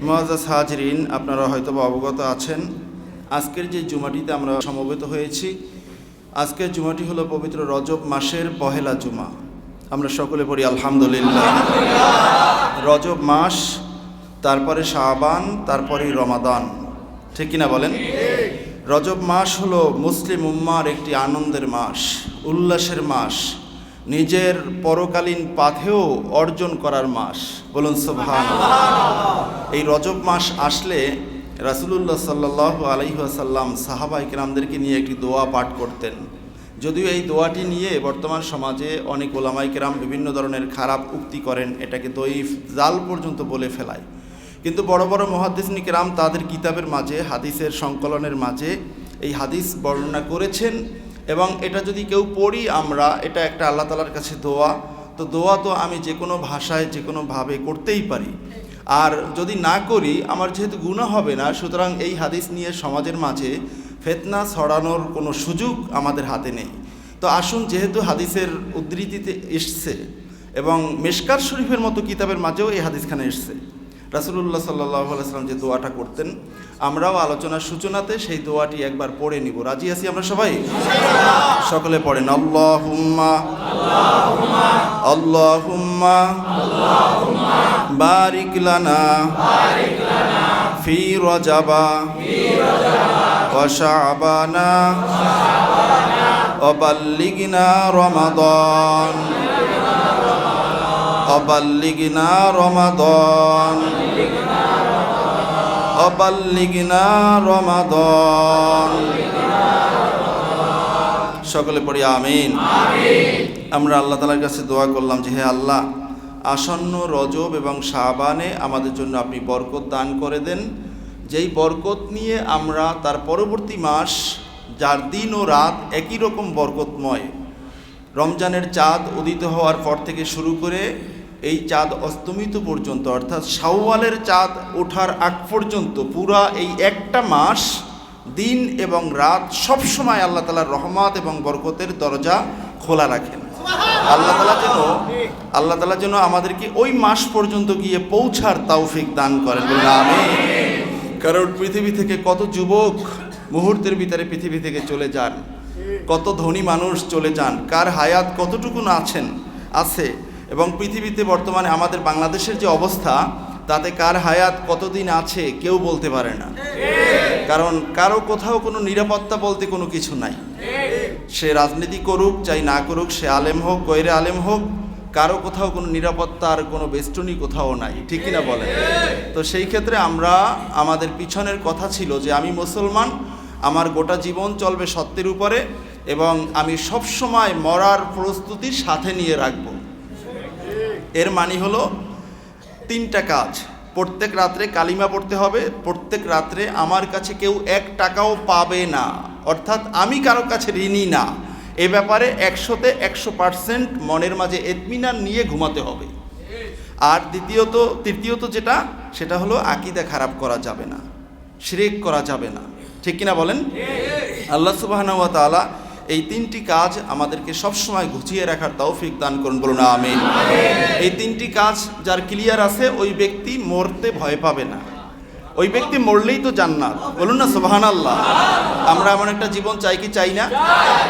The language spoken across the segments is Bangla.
মুআজ্জাজ হাজিরিন, আপনারা হয়তো অবগত আছেন আজকের যে জুমাটিতে আমরা সমবেত হয়েছি, আজকের জুমাটি হলো পবিত্র রজব মাসের পহেলা জুমা। আমরা সকলে পড়ি আলহামদুলিল্লাহ। রজব মাস, তারপরে শাবান, তারপরে রমাদান, ঠিক কিনা বলেন? রজব মাস হলো মুসলিম উম্মার একটি আনন্দের মাস, উল্লাসের মাস, নিজের পরকালীন পাথেও অর্জন করার মাস। বলুন সুবহানাল্লাহ। এই রজব মাস আসলে রাসূলুল্লাহ সাল্লাল্লাহু আলাইহি ওয়াসাল্লাম সাহাবায়ে কেরামদেরকে নিয়ে একটি দোয়া পাঠ করতেন। যদিও এই দোয়াটি নিয়ে বর্তমান সমাজে অনেক ওলামায়ে কেরাম বিভিন্ন ধরনের খারাপ উক্তি করেন, এটাকে দঈফ, জাল পর্যন্ত বলে ফেলায়, কিন্তু বড় বড় মুহাদ্দিসিন কেরাম তাদের কিতাবের মাঝে, হাদিসের সংকলনের মাঝে এই হাদিস বর্ণনা করেছেন। এবং এটা যদি কেউ পড়ি আমরা, এটা একটা আল্লাহ তাআলার কাছে দোয়া। তো দোয়া তো আমি যে কোনো ভাষায় যে কোনোভাবে করতেই পারি, আর যদি না করি আমার যেহেতু গুনাহ হবে না, সুতরাং এই হাদিস নিয়ে সমাজের মাঝে ফিতনা ছড়ানোর কোনো সুযোগ আমাদের হাতে নেই। তো আসুন, যেহেতু হাদিসের উদ্ধৃতিতে এসছে এবং মিশকাত শরীফের মতো কিতাবের মাঝেও এই হাদিসখানে এসছে, রাসূলুল্লাহ সাল্লাল্লাহু আলাইহি ওয়াসাল্লাম যে দোয়াটা করতেন, আমরাও আলোচনার সূচনাতে সেই দোয়াটি একবার পড়ে নিব। রাজি আছি আমরা সবাই? সকলে পড়েন আল্লাহুম্মা আল্লাহুম্মা বারিক লানা ফি রজাবা ওয়া শাবানা ওয়া বাল্লিগনা রমাদান অবাল্লিগনা রমাদান অবাল্লিগনা রমাদান। সকলে পড়ি আমিন। আমরা আল্লাহ তাআলার কাছে দোয়া করলাম যে হে আল্লাহ, আসন্ন রজব এবং শাবানে আমাদের জন্য আপনি বরকত দান করে দেন, যেই বরকত নিয়ে আমরা তার পরবর্তী মাস, যার দিন ও রাত একই রকম বরকতময়, রমজানের চাঁদ উদিত হওয়ার পর থেকে শুরু করে এই চাঁদ অস্তমিত পর্যন্ত, অর্থাৎ শাওয়ালের চাঁদ ওঠার আগ পর্যন্ত পুরা এই একটা মাস দিন এবং রাত সবসময় আল্লাহ তাআলার রহমত এবং বরকতের দরজা খোলা রাখেন। আল্লাহ তাআলা যেন আমাদেরকে ওই মাস পর্যন্ত গিয়ে পৌঁছার তৌফিক দান করেন, বলুন আমিন। কারণ পৃথিবী থেকে কত যুবক মুহূর্তের ভিতরে পৃথিবী থেকে চলে যান, কত ধনী মানুষ চলে যান, কার হায়াত কতটুকু আছে, এবং পৃথিবীতে বর্তমানে আমাদের বাংলাদেশের যে অবস্থা, তাতে কার হায়াত কতদিন আছে কেউ বলতে পারে না। কারণ কারো কোথাও কোনো নিরাপত্তা বলতে কোনো কিছু নাই। সে রাজনীতি করুক চাই না করুক, সে আলেম হোক গৈরে আলেম হোক, কারো কোথাও কোনো নিরাপত্তার কোনো বেষ্টনী কোথাও নাই, ঠিক কিনা বলেন? তো সেই ক্ষেত্রে আমাদের পিছনের কথা ছিল যে আমি মুসলমান, আমার গোটা জীবন চলবে সত্যের উপরে, এবং আমি সবসময় মরার প্রস্তুতি সাথে নিয়ে রাখব। এর মানে হলো তিনটা কাজ। প্রত্যেক রাত্রে কালিমা পড়তে হবে, প্রত্যেক রাত্রে আমার কাছে কেউ 1 টাকাও পাবে না, অর্থাৎ আমি কারো কাছে ঋণী না, এ ব্যাপারে 100-তে 100% মনের মাঝে ইতমিনান নিয়ে ঘুমাতে হবে। আর তৃতীয়ত সেটা হলো আকীদা খারাপ করা যাবে না, শিরক করা যাবে না, ঠিক কিনা বলেন? আল্লাহ সুবহানাহু ওয়া তাআলা এই 3টি কাজ আমাদেরকে সবসময় গুছিয়ে রাখার তৌফিক দান করুন, বলুন আমিন। এই 3টি কাজ যার ক্লিয়ার আছে, ওই ব্যক্তি মরতে ভয় পাবে না, ওই ব্যক্তি মরলেই তো জান্নাত, বলুন না সুবহানাল্লাহ। আমরা এমন একটা জীবন চাই কি চাই না?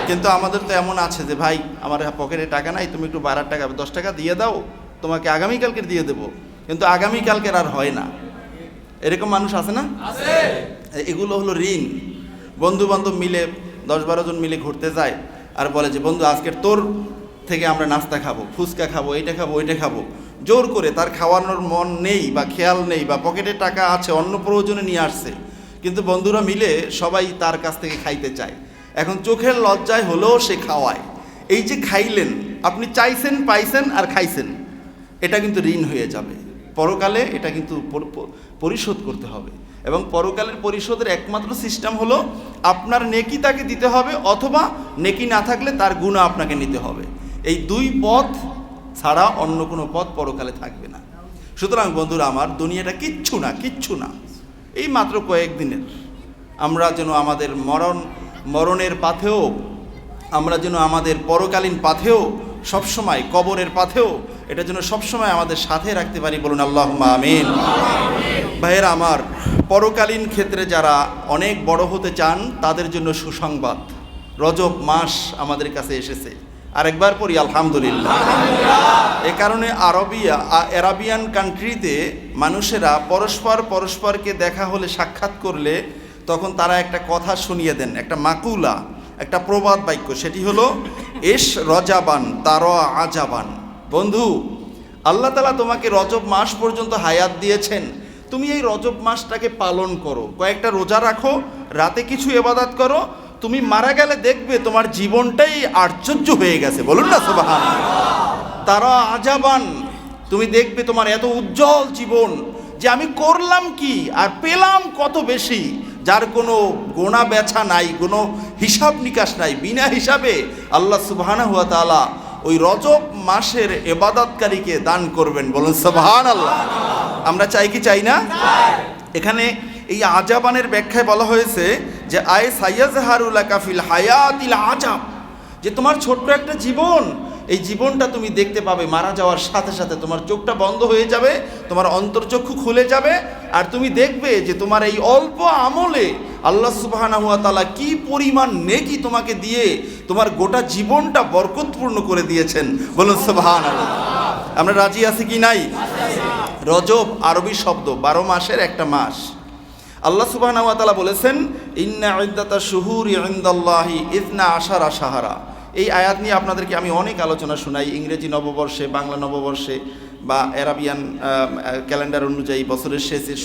কিন্তু আমাদের তো এমন আছে যে ভাই আমার পকেটে টাকা নাই, তুমি একটু 12 টাকা 10 টাকা দিয়ে দাও, তোমাকে আগামীকালকে দিয়ে দেবো, কিন্তু আগামীকালকের আর হয় না। এরকম মানুষ আছে না? এগুলো হলো ঋণ। বন্ধু বান্ধব মিলে 10-12 জন মিলে ঘুরতে যায় আর বলে যে বন্ধু আজকের তোর থেকে আমরা নাস্তা খাবো, ফুচকা খাবো, এইটা খাবো, ওইটা খাবো, জোর করে। তার খাওয়ানোর মন নেই বা খেয়াল নেই, বা পকেটে টাকা আছে, অন্য প্রয়োজনে নিয়ে আসছে, কিন্তু বন্ধুরা মিলে সবাই তার কাছ থেকে খাইতে চায়। এখন চোখের লজ্জায় হলেও সে খাওয়ায়। এই যে খাইলেন, আপনি চাইছেন, পাইছেন আর খাইছেন, এটা কিন্তু ঋণ হয়ে যাবে। পরকালে এটা কিন্তু পরিশোধ করতে হবে, এবং পরকালের পরিশোধের একমাত্র সিস্টেম হলো আপনার নেকি তাকে দিতে হবে, অথবা নেকি না থাকলে তার গুনাহ আপনাকে নিতে হবে। এই 2 পথ ছাড়া অন্য কোনো পথ পরকালে থাকবে না। সুতরাং বন্ধুরা আমার, দুনিয়াটা কিচ্ছু না, এই মাত্র কয়েকদিনের। আমরা যেন আমাদের মরণের পাথেও, আমরা যেন আমাদের পরকালীন পাথেও সবসময়, কবরের পাথেও, এটা যেন সবসময় আমাদের সাথে রাখতে পারি, বলুন আল্লাহুম্মা আমিন। ভাইয়েরা আমার, পরকালীন ক্ষেত্রে যারা অনেক বড় হতে চান তাদের জন্য সুসংবাদ, রজব মাস আমাদের কাছে এসেছে। আরেকবার পড়ি আলহামদুলিল্লাহ। এ কারণে আরাবিয়ান কান্ট্রিতে মানুষেরা পরস্পরকে দেখা হলে, সাক্ষাৎ করলে তখন তারা একটা কথা শুনিয়ে দেন, একটা মাকুলা, একটা প্রবাদ বাক্য, সেটি হলো এস রজাবান তার আজাবান। বন্ধু, আল্লাহ তাআলা তোমাকে রজব মাস পর্যন্ত হায়াত দিয়েছেন, তুমি এই রজব মাসটাকে পালন করো, কয়েকটা রোজা রাখো, রাতে কিছু ইবাদত করো, তুমি মারা গেলে দেখবে তোমার জীবনটাই আশ্চর্য হয়ে গেছে। বলুন না সুবহানাল্লাহ। তারা আজাবান, তুমি দেখবে তোমার এত উজ্জ্বল জীবন যে আমি করলাম কি আর পেলাম কত বেশি, যার কোনো গোনা বেছা নাই, কোনো হিসাব নিকাশ নাই। বিনা হিসাবে আল্লাহ সুবহানাহু ওয়া তাআলা ওই রজব মাসের ইবাদতকারীকে দান করবেন। বলুন সুবহানাল্লাহ। আমরা চাই কি চাই না? এখানে এই আজাবানের ব্যাখ্যায় বলা হয়েছে যে আয় সাইয়াজহারুল কাফিল হায়াতিল আজাব, যে তোমার ছোট্ট একটা জীবন, এই জীবনটা তুমি দেখতে পাবে মারা যাওয়ার সাথে সাথে তোমার চোখটা বন্ধ হয়ে যাবে, তোমার অন্তর্চক্ষু খুলে যাবে, আর তুমি দেখবে যে তোমার এই অল্প আমলে আল্লাহ সুবহানাহু ওয়া তাআলা কি পরিমাণ নেকি তোমাকে দিয়ে তোমার গোটা জীবনটা বরকতপূর্ণ করে দিয়েছেন। বলুন সুবহানাল্লাহ। আমরা রাজি আছি কি নাই? রজব আরবি শব্দ, 12 মাসের একটা মাস। আল্লাহ সুবহানাহু ওয়া তাআলা বলেছেন ইন্না ইদ্দাতাশ শুহুরি ইনদাল্লাহি 12 শাহরা। এই আয়াত নিয়ে আপনাদেরকে আমি অনেক আলোচনা শোনাই, ইংরেজি নববর্ষে, বাংলা নববর্ষে বা আরাবিয়ান ক্যালেন্ডার অনুযায়ী বছরের শেষের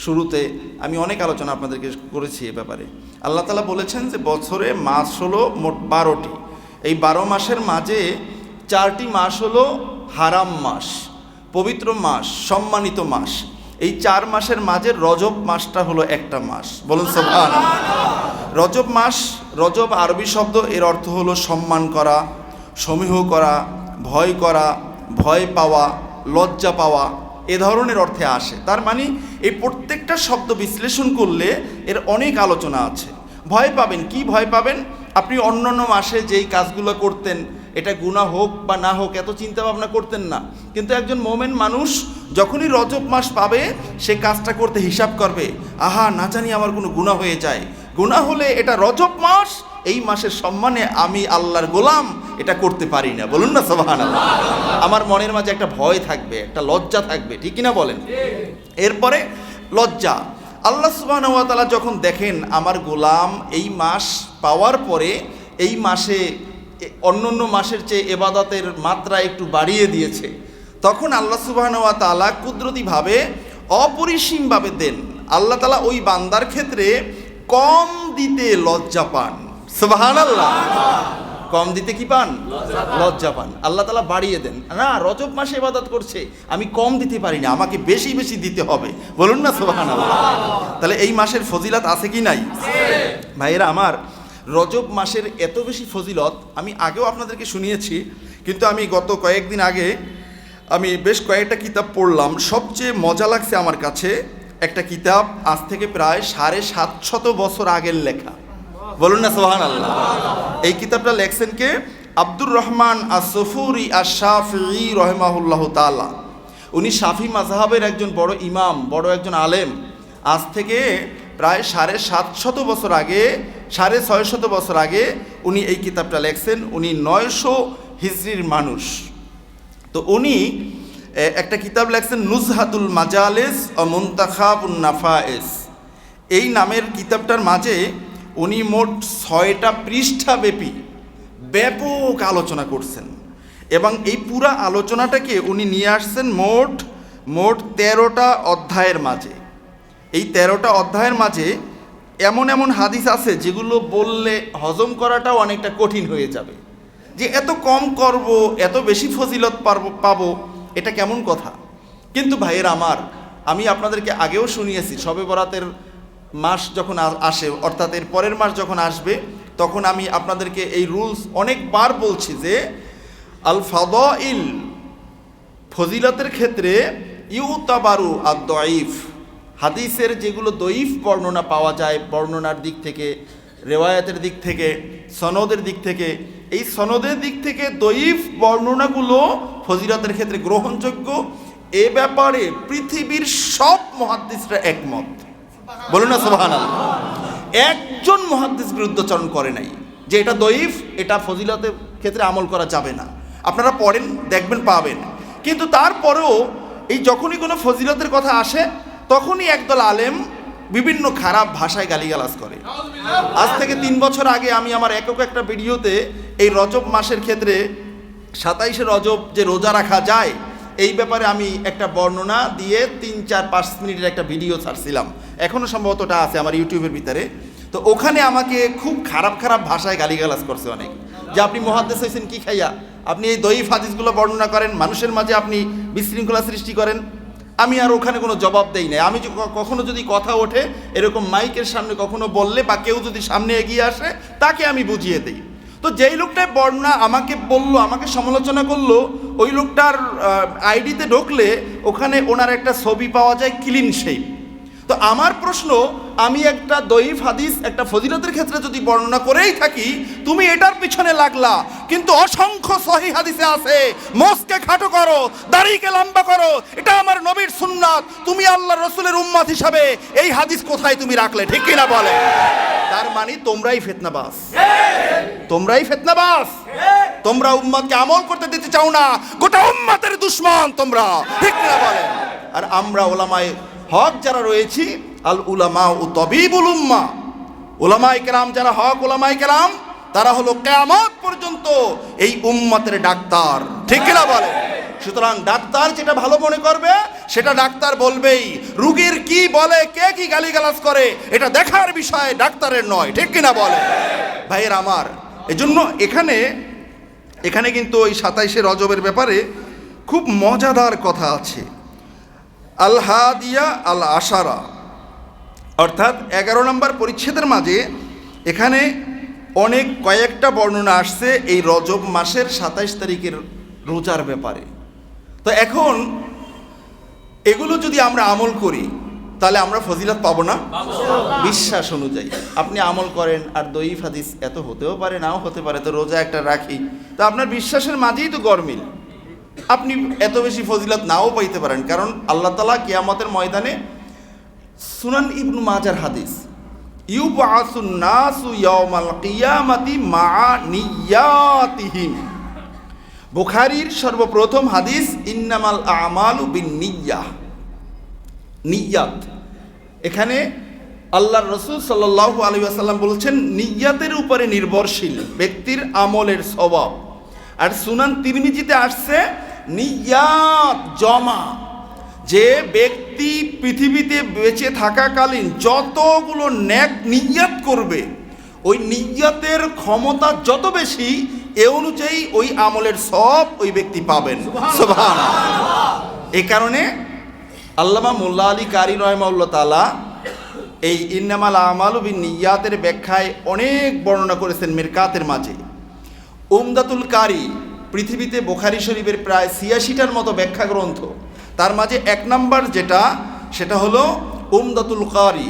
শুরুতে আমি অনেক আলোচনা আপনাদেরকে করেছি এ ব্যাপারে। আল্লাহ তাআলা বলেছেন যে বছরে মাস হলো মোট 12টি। এই 12 মাসের মাঝে 4টি মাস হলো হারাম মাস, পবিত্র মাস, সম্মানিত মাস। এই 4 মাসের মাঝে রজব মাসটা হলো একটা মাস। বলুন সুবহানাল্লাহ। রজব মাস, রজব আরবি শব্দ, এর অর্থ হলো সম্মান করা, সমীহ করা, ভয় পাওয়া, লজ্জা পাওয়া, এ ধরনের অর্থে আসে। তার মানে এই প্রত্যেকটা শব্দ বিশ্লেষণ করলে এর অনেক আলোচনা আছে। ভয় পাবেন, কি ভয় পাবেন? আপনি অন্যান্য মাসে যেই কাজগুলো করতেন, এটা গুনাহ হোক বা না হোক এত চিন্তা ভাবনা করতেন না, কিন্তু একজন মোমেন মানুষ যখনই রজব মাস পাবে সে কাজটা করতে হিসাব করবে, আহা না জানি আমার কোনো গুনাহ হয়ে যায়, গুনাহ হলে এটা রজব মাস, এই মাসের সম্মানে আমি আল্লাহর গোলাম এটা করতে পারি না। বলুন না সুবহানাল্লাহ। আমার মনের মাঝে একটা ভয় থাকবে, একটা লজ্জা থাকবে, ঠিক কিনা বলেন? এরপরে লজ্জা, আল্লাহ সুবহানাহু ওয়া তাআলা যখন দেখেন আমার গোলাম এই মাস পাওয়ার পরে এই মাসে অন্যান্য মাসের চেয়ে ইবাদতের মাত্রা একটু বাড়িয়ে দিয়েছে, তখন আল্লাহ সুবহানাহু ওয়া তাআলা কুদরতিভাবে অপরিসীমভাবে দেন। আল্লাহ তাআলা ওই বান্দার ক্ষেত্রে কম দিতে লজ্জা পান। সুবহানাল্লাহ। কম দিতে কি পান? লজ্জা পান। আল্লাহ তাআলা বাড়িয়ে দেন, না রজব মাসে ইবাদত করছে, আমি কম দিতে পারি না, আমাকে বেশি বেশি দিতে হবে। বলুন না সুবহানাল্লাহ। তাহলে এই মাসের ফজিলত আছে কি নাই? ভাইয়েরা আমার, রজব মাসের এত বেশি ফজিলত আমি আগেও আপনাদেরকে শুনিয়েছি, কিন্তু আমি গত কয়েকদিন আগে আমি বেশ কয়েকটা কিতাব পড়লাম। সবচেয়ে মজা লাগছে আমার কাছে একটা কিতাব, আজ থেকে প্রায় 750 বছর আগের লেখা। বলুন না সুবহানাল্লাহ। এই কিতাবটা লেখছেন কে? আব্দুর রহমান আস-সফুরি আশ-শাফিঈ রাহিমাহুল্লাহু তাআলা। উনি শাফি মাযহাবের একজন বড় ইমাম, বড় একজন আলেম। আজ থেকে প্রায় 750 বছর আগে, 650 বছর আগে উনি এই কিতাবটা লেখছেন। উনি 900 হিজরির মানুষ। তো উনি একটা কিতাব লেখছেন নুজহাতুল মাজালিস ও মুনতাখাবুন নাফায়েস। এই নামের কিতাবটার মাঝে উনি মোট 6টা পৃষ্ঠা ব্যাপক আলোচনা করছেন, এবং এই পুরা আলোচনাটাকে উনি নিয়ে আসছেন মোট 13টা অধ্যায়ের মাঝে। এই 13টা অধ্যায়ের মাঝে এমন এমন হাদিস আছে যেগুলো বললে হজম করাটাও অনেকটা কঠিন হয়ে যাবে, যে এত কম করব, এত বেশি ফজিলত পাবো, এটা কেমন কথা? কিন্তু ভাইয়ের আমার, আমি আপনাদেরকে আগেও শুনিয়েছি, শবে বরাতের মাস যখন আসে, অর্থাৎ এর পরের মাস যখন আসবে, তখন আমি আপনাদেরকে এই রুলস অনেকবার বলছি যে আল ফাদাইল, ফজিলতের ক্ষেত্রে ইউতাবারু আদ-দাঈফ, হাদিসের যেগুলো দঈফ বর্ণনা পাওয়া যায়, বর্ণনার দিক থেকে, রেওয়ায়াতের দিক থেকে, সনদের দিক থেকে, এই সনদের দিক থেকে দঈফ বর্ণনাগুলো ফজিলতের ক্ষেত্রে গ্রহণযোগ্য। এ ব্যাপারে পৃথিবীর সব মুহাদ্দিসরা একমত। বলুন না সুবহানাল্লাহ। একজন মুহাদ্দিস বিরুদ্ধাচরণ করে নাই যে এটা দঈফ, এটা ফজিলতের ক্ষেত্রে আমল করা যাবে না। আপনারা পড়েন, দেখবেন, পাবেন। কিন্তু তারপরেও এই যখনই কোনো ফজিলতের কথা আসে তখনই একদল আলেম বিভিন্ন খারাপ ভাষায় গালিগালাজ করে। আজ থেকে 3 বছর আগে আমি আমার একক একটা ভিডিওতে এই রজব মাসের ক্ষেত্রে 27শে রজব যে রোজা রাখা যায় এই ব্যাপারে আমি একটা বর্ণনা দিয়ে 3-4-5 মিনিটের একটা ভিডিও ছাড়ছিলাম। এখনও সম্ভবত ওটা আছে আমার ইউটিউবের ভিতরে। তো ওখানে আমাকে খুব খারাপ খারাপ ভাষায় গালিগালাজ করছে অনেক, যে আপনি মুহাদ্দিস হয়েছেন কি খাইয়া, আপনি এই দঈফ হাদিসগুলো বর্ণনা করেন, মানুষের মাঝে আপনি বিশৃঙ্খলা সৃষ্টি করেন। আমি আর ওখানে কোনো জবাব দেই নাই। আমি কখনো যদি কথা ওঠে এরকম মাইকের সামনে কখনো বললে বা কেউ যদি সামনে এগিয়ে আসে তাকে আমি বুঝিয়ে দিই। তো যেই লোকটার বর্ণনা আমাকে বললো, আমাকে সমালোচনা করলো, ওই লোকটার আইডিতে ঢুকলে ওখানে ওনার একটা ছবি পাওয়া যায় ক্লিন শেপ। তো আমার প্রশ্ন, আমি একটা দঈফ হাদিস একটা ফজিলতের ক্ষেত্রে যদি বর্ণনা করেই থাকি, তুমি এটার পিছনে লাগলা, কিন্তু অসংখ্য সহিহ হাদিসে আছে মোসকে খাটো করো, দাড়িকে লম্বা করো, এটা আমার নবীর সুন্নাত, তুমি আল্লাহর রাসূলের উম্মত হিসাবে এই হাদিস কোথায় তুমি রাখলে? ঠিক কিনা বলে? তার মানে তোমরাই ফিতনাবাজ, তোমরাই ফিতনাবাজ, তোমরা উম্মতকে আমল করতে দিতে চাও না, গোটা উম্মতের দুশমন তোমরা। ঠিক কিনা বলে? আর আমরা ওলামায়ে হক যারা রয়েছি, আল উলামা ও তবিবুল উম্মা, উলামায়ে কেরাম যারা হক উলামায়ে কেরাম, তারা হলো কিয়ামত পর্যন্ত এই উম্মতের ডাক্তার। ঠিক কিনা বলে? সুতরাং ডাক্তার যেটা ভালো মনে করবে সেটা ডাক্তার বলবেই। রোগীর কি বলে, কে কি গালিগালাজ করে, এটা দেখার বিষয় ডাক্তারের নয়। ঠিক কিনা বলে? ভাইয়ের আমার, এজন্য এখানে কিন্তু ওই 27শে রজবের ব্যাপারে খুব মজাদার কথা আছে। আল হাদিয়া আল আশারা, অর্থাৎ 11 নম্বর পরিচ্ছেদের মাঝে এখানে কয়েকটা বর্ণনা আসছে এই রজব মাসের 27 তারিখের রোজার ব্যাপারে। তো এখন এগুলো যদি আমরা আমল করি তাহলে আমরা ফজিলত পাবো না? বিশ্বাস অনুযায়ী আপনি আমল করেন, আর দঈফ হাদিস এত হতেও পারে, নাও হতে পারে, তো রোজা একটা রাখি, তো আপনার বিশ্বাসের মাঝেই তো গরমিল, আপনি এত বেশি ফজিলত নাও পাইতে পারেন। কারণ আল্লাহ তাআলা কিয়ামতের ময়দানে, সুনান ইবনু মাজার হাদিস, ইউবআসুন নাসু ইয়াউমাল কিয়ামাতি মা নিয়াতিহিম, বুখারীর সর্বপ্রথম হাদিস, ইন্নামাল আমালু বিন্নিয়াহ, নিয়াত। এখানে আল্লাহর রাসূল সাল্লাল্লাহু আলাইহি ওয়াসাল্লাম বলেছেন নিয়াতের উপরে নির্ভরশীল ব্যক্তির আমলের সওয়াব। আর সুনান তিরমিজিতে আসছে নিয়াত জমা, যে ব্যক্তি পৃথিবীতে বেঁচে থাকাকালীন যতগুলো নেক নিয়াত করবে, ওই নিয়াতের ক্ষমতা যত বেশি, এ অনুযায়ী ওই আমলের সব ওই ব্যক্তি পাবেন। সুবহানাল্লাহ। এই কারণে আল্লামা মোল্লা আলী কারি রাহিমাহুল্লাহ তাআলা এই ইন্নামাল আমালু বিন্নিয়াতের ব্যাখ্যায় অনেক বর্ণনা করেছেন মিরকাতের মাঝে। উমদাতুল কারি পৃথিবীতে বুখারী শরীফের প্রায় 86টার মতো ব্যাখ্যা গ্রন্থ, তার মাঝে 1 নম্বর যেটা, সেটা হলো উমদাতুল কারি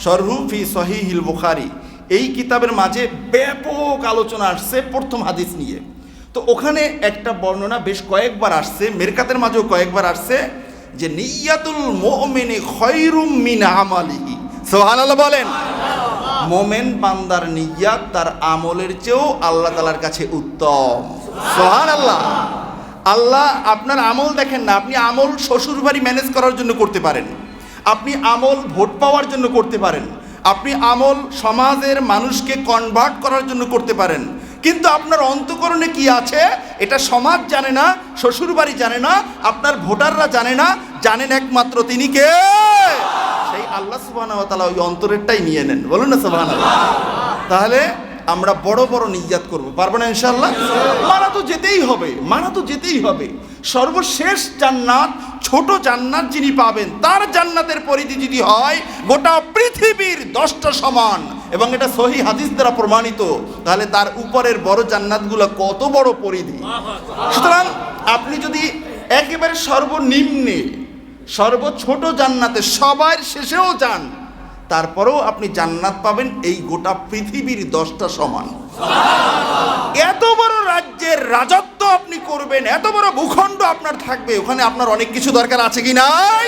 শরহু ফি সহিহিল বুখারী। এই কিতাবের মাঝে ব্যাপক আলোচনা আসছে প্রথম হাদিস নিয়ে। তো ওখানে একটা বর্ণনা বেশ কয়েকবার আসছে, মিরকাতের মাঝেও কয়েকবার আসছে, যে নিয়াতুল মুমিনি খায়রুম মিন আমালিহি। সুবহানাল্লাহ বলেন। মোমেন বান্দার নিয়াত তার আমলের চেয়েও আল্লাহ তাআলার কাছে উত্তম। সুবহানাল্লাহ। আল্লাহ আপনার আমল দেখেন না, আপনি আমল শ্বশুর বাড়ি ম্যানেজ করার জন্য করতে পারেন, আপনি আমল ভোট পাওয়ার জন্য করতে পারেন, আপনি আমল সমাজের মানুষকে কনভার্ট করার জন্য করতে পারেন, কিন্তু আপনার অন্তঃকরণে কি আছে এটা সমাজ জানে না, শ্বশুর বাড়ি জানে না, আপনার ভোটাররা জানে না, জানেন একমাত্র তিনি কে? সেই আল্লাহ সুবহানাহু ওয়া তাআলা ওই অন্তরেরটাই নিয়ে নেন। বলুন না সুবহানাল্লাহ। তাহলে আমরা বড় বড় নিয়াত করব, পারবো না ইনশাআল্লাহ? মানা তো যেতেই হবে, মানা তো যেতেই হবে। সর্বশেষ জান্নাত, ছোট জান্নাত যিনি পাবেন, তার জান্নাতের পরিধি যদি হয় গোটা পৃথিবীর 10টা সমান, এবং এটা সহিহ হাদিস দ্বারা প্রমাণিত, তাহলে তার উপরের বড় জান্নাতগুলো কত বড় পরিধি। সুতরাং আপনি যদি একেবারে সর্বনিম্নে সর্বছোট জান্নাতে সবার শেষেও যান, তারপরেও আপনি জান্নাত পাবেন এই গোটা পৃথিবীর 10টা সমান। এত বড় রাজ্যের রাজত্ব আপনি করবেন, এত বড় ভূখণ্ড আপনার থাকবে, ওখানে আপনার অনেক কিছু দরকার আছে কি নাই?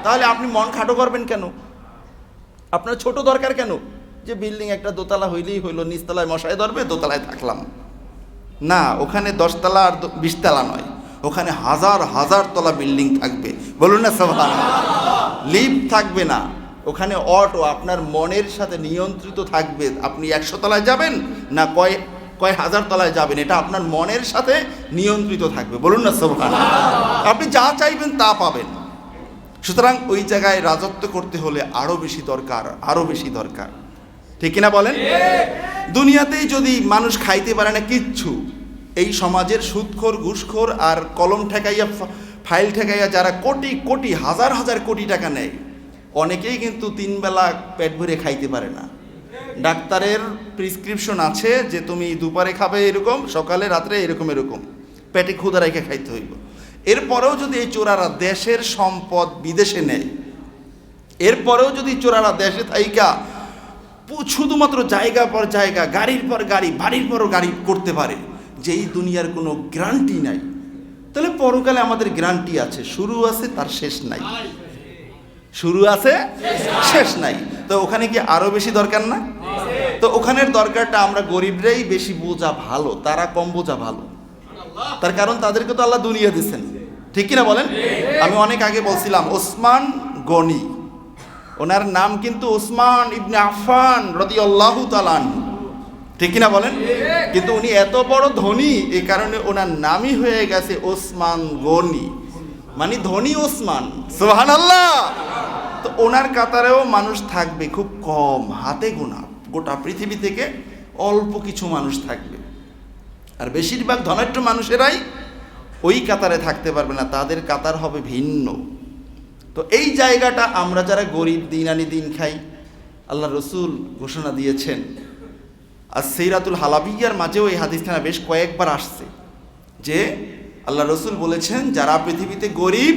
তাহলে আপনি মন খাটো করবেন কেন? আপনার ছোট দরকার কেন? যে বিল্ডিং একটা দোতলা হইলেই হইলো, নিচতলায় মশায় ধরবে, দোতলায় থাকলাম না। ওখানে 10 তলা আর 20 তলা নয়, ওখানে হাজার হাজার তলা বিল্ডিং থাকবে। বলুন না সুবহানাল্লাহ। লিফট থাকবে না ওখানে, অটো আপনার মনের সাথে নিয়ন্ত্রিত থাকবে। আপনি 100 তলায় যাবেন না কয় হাজার তলায় যাবেন, এটা আপনার মনের সাথে নিয়ন্ত্রিত থাকবে। বলুন না সুবহানাল্লাহ। আপনি যা চাইবেন তা পাবেন। সুতরাং ওই জায়গায় রাজত্ব করতে হলে আরো বেশি দরকার, আরো বেশি দরকার। ঠিক কিনা বলেন? দুনিয়াতেই যদি মানুষ খাইতে পারে না কিচ্ছু, এই সমাজের সুদখোর, ঘুষখোর আর কলম ঠেকাইয়া, ফাইল ঠেকাইয়া যারা কোটি কোটি, হাজার হাজার কোটি টাকা নেয়, অনেকেই কিন্তু 3 বেলা পেট ভরে খাইতে পারে না। ডাক্তারের প্রেসক্রিপশন আছে যে তুমি দুপুরে খাবে এরকম, সকালে রাত্রে এরকম এরকম, পেটে ক্ষুধা রেখে খাইতে হইব। এরপরেও যদি এই চোরারা দেশের সম্পদ বিদেশে নেয়, এরপরেও যদি চোরারা দেশে থাইকা শুধুমাত্র জায়গা পর জায়গা, গাড়ির পর গাড়ি, বাড়ির পর গাড়ি করতে পারে, যে এই দুনিয়ার কোনো গ্যারান্টি নাই, তাহলে পরকালে আমাদের গ্যারান্টি আছে, শুরু আছে তার শেষ নাই। শুরু আছে শেষ নাই। তো ওখানে কি আরো বেশি দরকার না? তো ওখানের দরকারটা আমরা গরিবরাই বেশি বোঝা ভালো, তারা কম বোঝা ভালো। তার কারণ তাদেরকে তো আল্লাহ দুনিয়া দিচ্ছেন। ঠিক কিনা বলেন? আমি অনেক আগে বলছিলাম ওসমান গনি, ওনার নাম কিন্তু ওসমান ইবনে আফফান রাদিয়াল্লাহু তাআলা আনহু। ঠিক কিনা বলেন? কিন্তু উনি এত বড় ধনী, এই কারণে ওনার নামই হয়ে গেছে ওসমান গনি, মানে ধনী ওসমান। সুবহানাল্লাহ। তো ওনার কাতারেও মানুষ থাকবে খুব কম, হাতে গোনা, গোটা পৃথিবী থেকে অল্প কিছু মানুষ থাকবে। আর বেশিরভাগ ধনাঢ্য মানুষেরাই ওই কাতারে থাকতে পারবে না, তাদের কাতার হবে ভিন্ন। তো এই জায়গাটা আমরা যারা গরিব, দিন আনি দিন খাই, আল্লাহ রসুল ঘোষণা দিয়েছেন। আর সিরাতুল হালাবিয়ার মাঝেও এই হাদিসখানা বেশ কয়েকবার আসছে যে আল্লাহ রসুল বলেছেন, যারা পৃথিবীতে গরিব,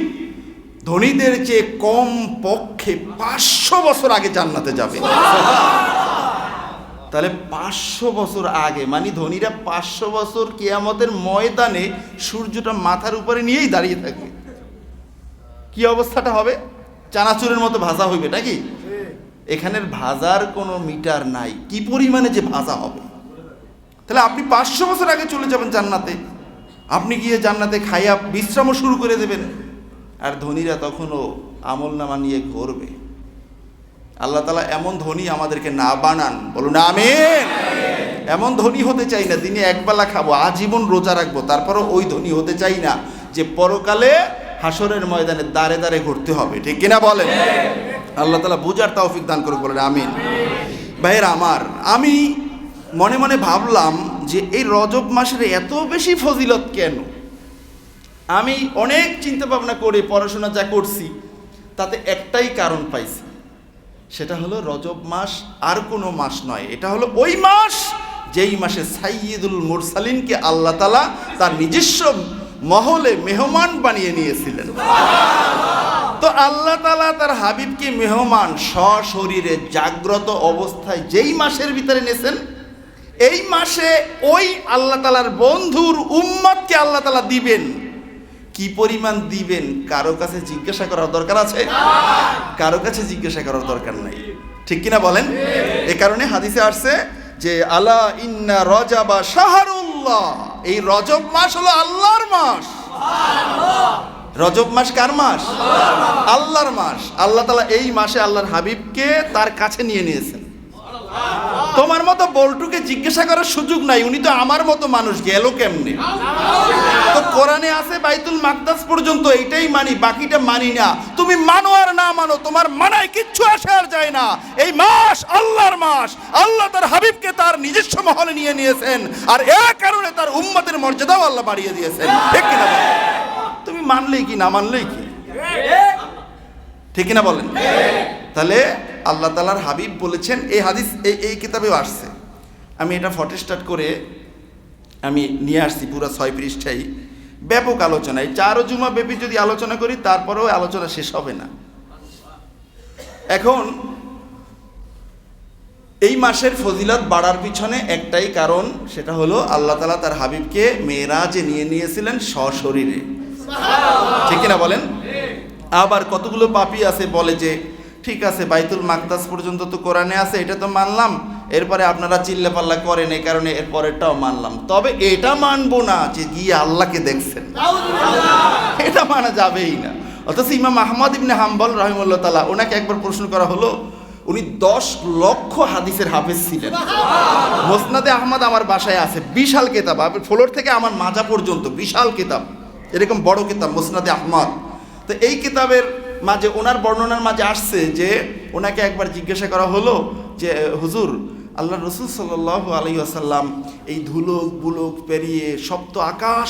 ধনীদের চেয়ে কম পক্ষে 500 বছর আগে জান্নাতে যাবে। তাহলে 500 বছর আগে, মানে ধনীরা 500 বছর কিয়ামতের ময়দানে সূর্যটা মাথার উপরে নিয়েই দাঁড়িয়ে থাকবে। কি অবস্থাটা হবে? চানাচুরের মতো ভাজা হইবে নাকি? এখানের ভাজার কোনো মিটার নাই, কি পরিমাণে যে ভাজা হবে। তাহলে আপনি 500 বছর আগে চলে যাবেন জান্নাতে, আপনি গিয়ে জান্নাতে খাইয়া বিশ্রামও শুরু করে দেবেন, আর ধনীরা তখনও আমল নামা নিয়ে ঘুরবে। আল্লাহ তাআলা এমন ধনী আমাদেরকে না বানান। বলুন আমিন। এমন ধনী হতে চাই না দিনে একবেলা খাবো, আজীবন রোজা রাখবো, তারপরও ওই ধনী হতে চাই না যে পরকালে হাসরের ময়দানে দাঁড়ে দাঁড়ে ঘুরতে হবে। ঠিক কিনা বলেন? আল্লাহ তাআলা বুঝার তৌফিক দান করুক। বলেন আমিন। ভাইয়েরা আমার, আমি মনে মনে ভাবলাম যে এই রজব মাসের এত বেশি ফজিলত কেন? আমি অনেক চিন্তা ভাবনা করে পড়াশোনা যা করছি তাতে একটাই কারণ পাইছি, সেটা হলো রজব মাস আর কোনো মাস নয়, এটা হলো ওই মাস যেই মাসে সাইয়্যিদুল মুরসালিনকে আল্লাহ তাআলা তার নিজস্ব মহলে মেহমান বানিয়ে নিয়েছিলেন। তো আল্লাহ তাআলা তার হাবিবকে মেহমান সশরীরে জাগ্রত অবস্থায় যেই মাসের ভিতরে নিয়েছেন, এই মাসে ওই আল্লাহ তাআলার বন্ধুর উম্মতকে আল্লাহ তাআলা দিবেন। কি পরিমাণ দিবেন কারো কাছে জিজ্ঞাসা করার দরকার আছে? কারো কাছে জিজ্ঞাসা করার দরকার নাই। ঠিক কিনা বলেন? এ কারণে হাদিসে আসছে যে আলা ইন্না রজাবা শাহরুল্লাহ, এই রজব মাস হলো আল্লাহর মাস। রজব মাস কার মাস? আল্লাহর মাস। আল্লাহ তাআলা এই মাসে আল্লাহর হাবিবকে তার কাছে নিয়ে নিয়েছেন। তোমার মতো বল্টুকে জিজ্ঞাসা করার সুযোগ নাই, উনি তো আমার মতো মানুষ, গেল কেমনে? তো কোরআনে আছে বাইতুল মাকদাস পর্যন্ত, এইটাই মানি, বাকিটা মানি না। তুমি মানো আর না মানো, তোমার মানায় কিচ্ছু আসে আর যায় না। এই মাস আল্লাহর মাস, আল্লাহ তার হাবিবকে তার নিজস্ব মহলে নিয়ে নিয়েছেন, আর এর কারণে তার উম্মতের মর্যাদাও আল্লাহ বাড়িয়ে দিয়েছেন। ঠিক কিনা বলেন? তুমি মানলেই কি না মানলেই কি? ঠিক কিনা বলেন? তাহলে আল্লাহ তাআলার হাবিব বলেছেন, এই হাদিস এই কিতাবেও আসছে, আমি এটা ফটোস্ট্যাট করে আমি নিয়ে আসছি পুরো 6 পৃষ্ঠায়, ব্যাপক আলোচনায় 4 জুমা ব্যাপী যদি আলোচনা করি তারপরেও আলোচনা শেষ হবে না। এখন এই মাসের ফজিলত বাড়ার পিছনে একটাই কারণ, সেটা হলো আল্লাহ তাআলা তার হাবিবকে মেরাজে নিয়ে নিয়েছিলেন সশরীরে। ঠিক কিনা বলেন? আবার কতগুলো পাপী আছে বলে যে ঠিক আছে বাইতুল মাকদাস পর্যন্ত তো কোরআনে আছে, এটা তো মানলাম, এরপরে আপনারা চিল্লাপাল্লা করেন এই কারণে এর পরেরটাও মানলাম, তবে এটা মানবো না যে গিয়ে আল্লাহকে দেখছেন, এটা মানা যাবেই না। অথচ ইমাম আহমদ ইবনে হাম্বল রাহিমাহুল্লাহ তাআলা, ওনাকে একবার প্রশ্ন করা হলো, উনি 10 লক্ষ হাদিসের হাফেজ ছিলেন। মুসনাদে আহমদ আমার বাসায় আছে, বিশাল কিতাব, ফ্লোর থেকে আমার মাজা পর্যন্ত বিশাল কিতাব, এরকম বড় কিতাব মুসনাদে আহমদ। তো এই কিতাবের মাঝে ওনার বর্ণনার মাঝে আসছে যে ওনাকে একবার জিজ্ঞাসা করা হলো যে হুজুর, আল্লাহ রসুল সাল্লাল্লাহু আলাইহি ওয়াসাল্লাম এই ধুলোক বুলোক পেরিয়ে সপ্ত আকাশ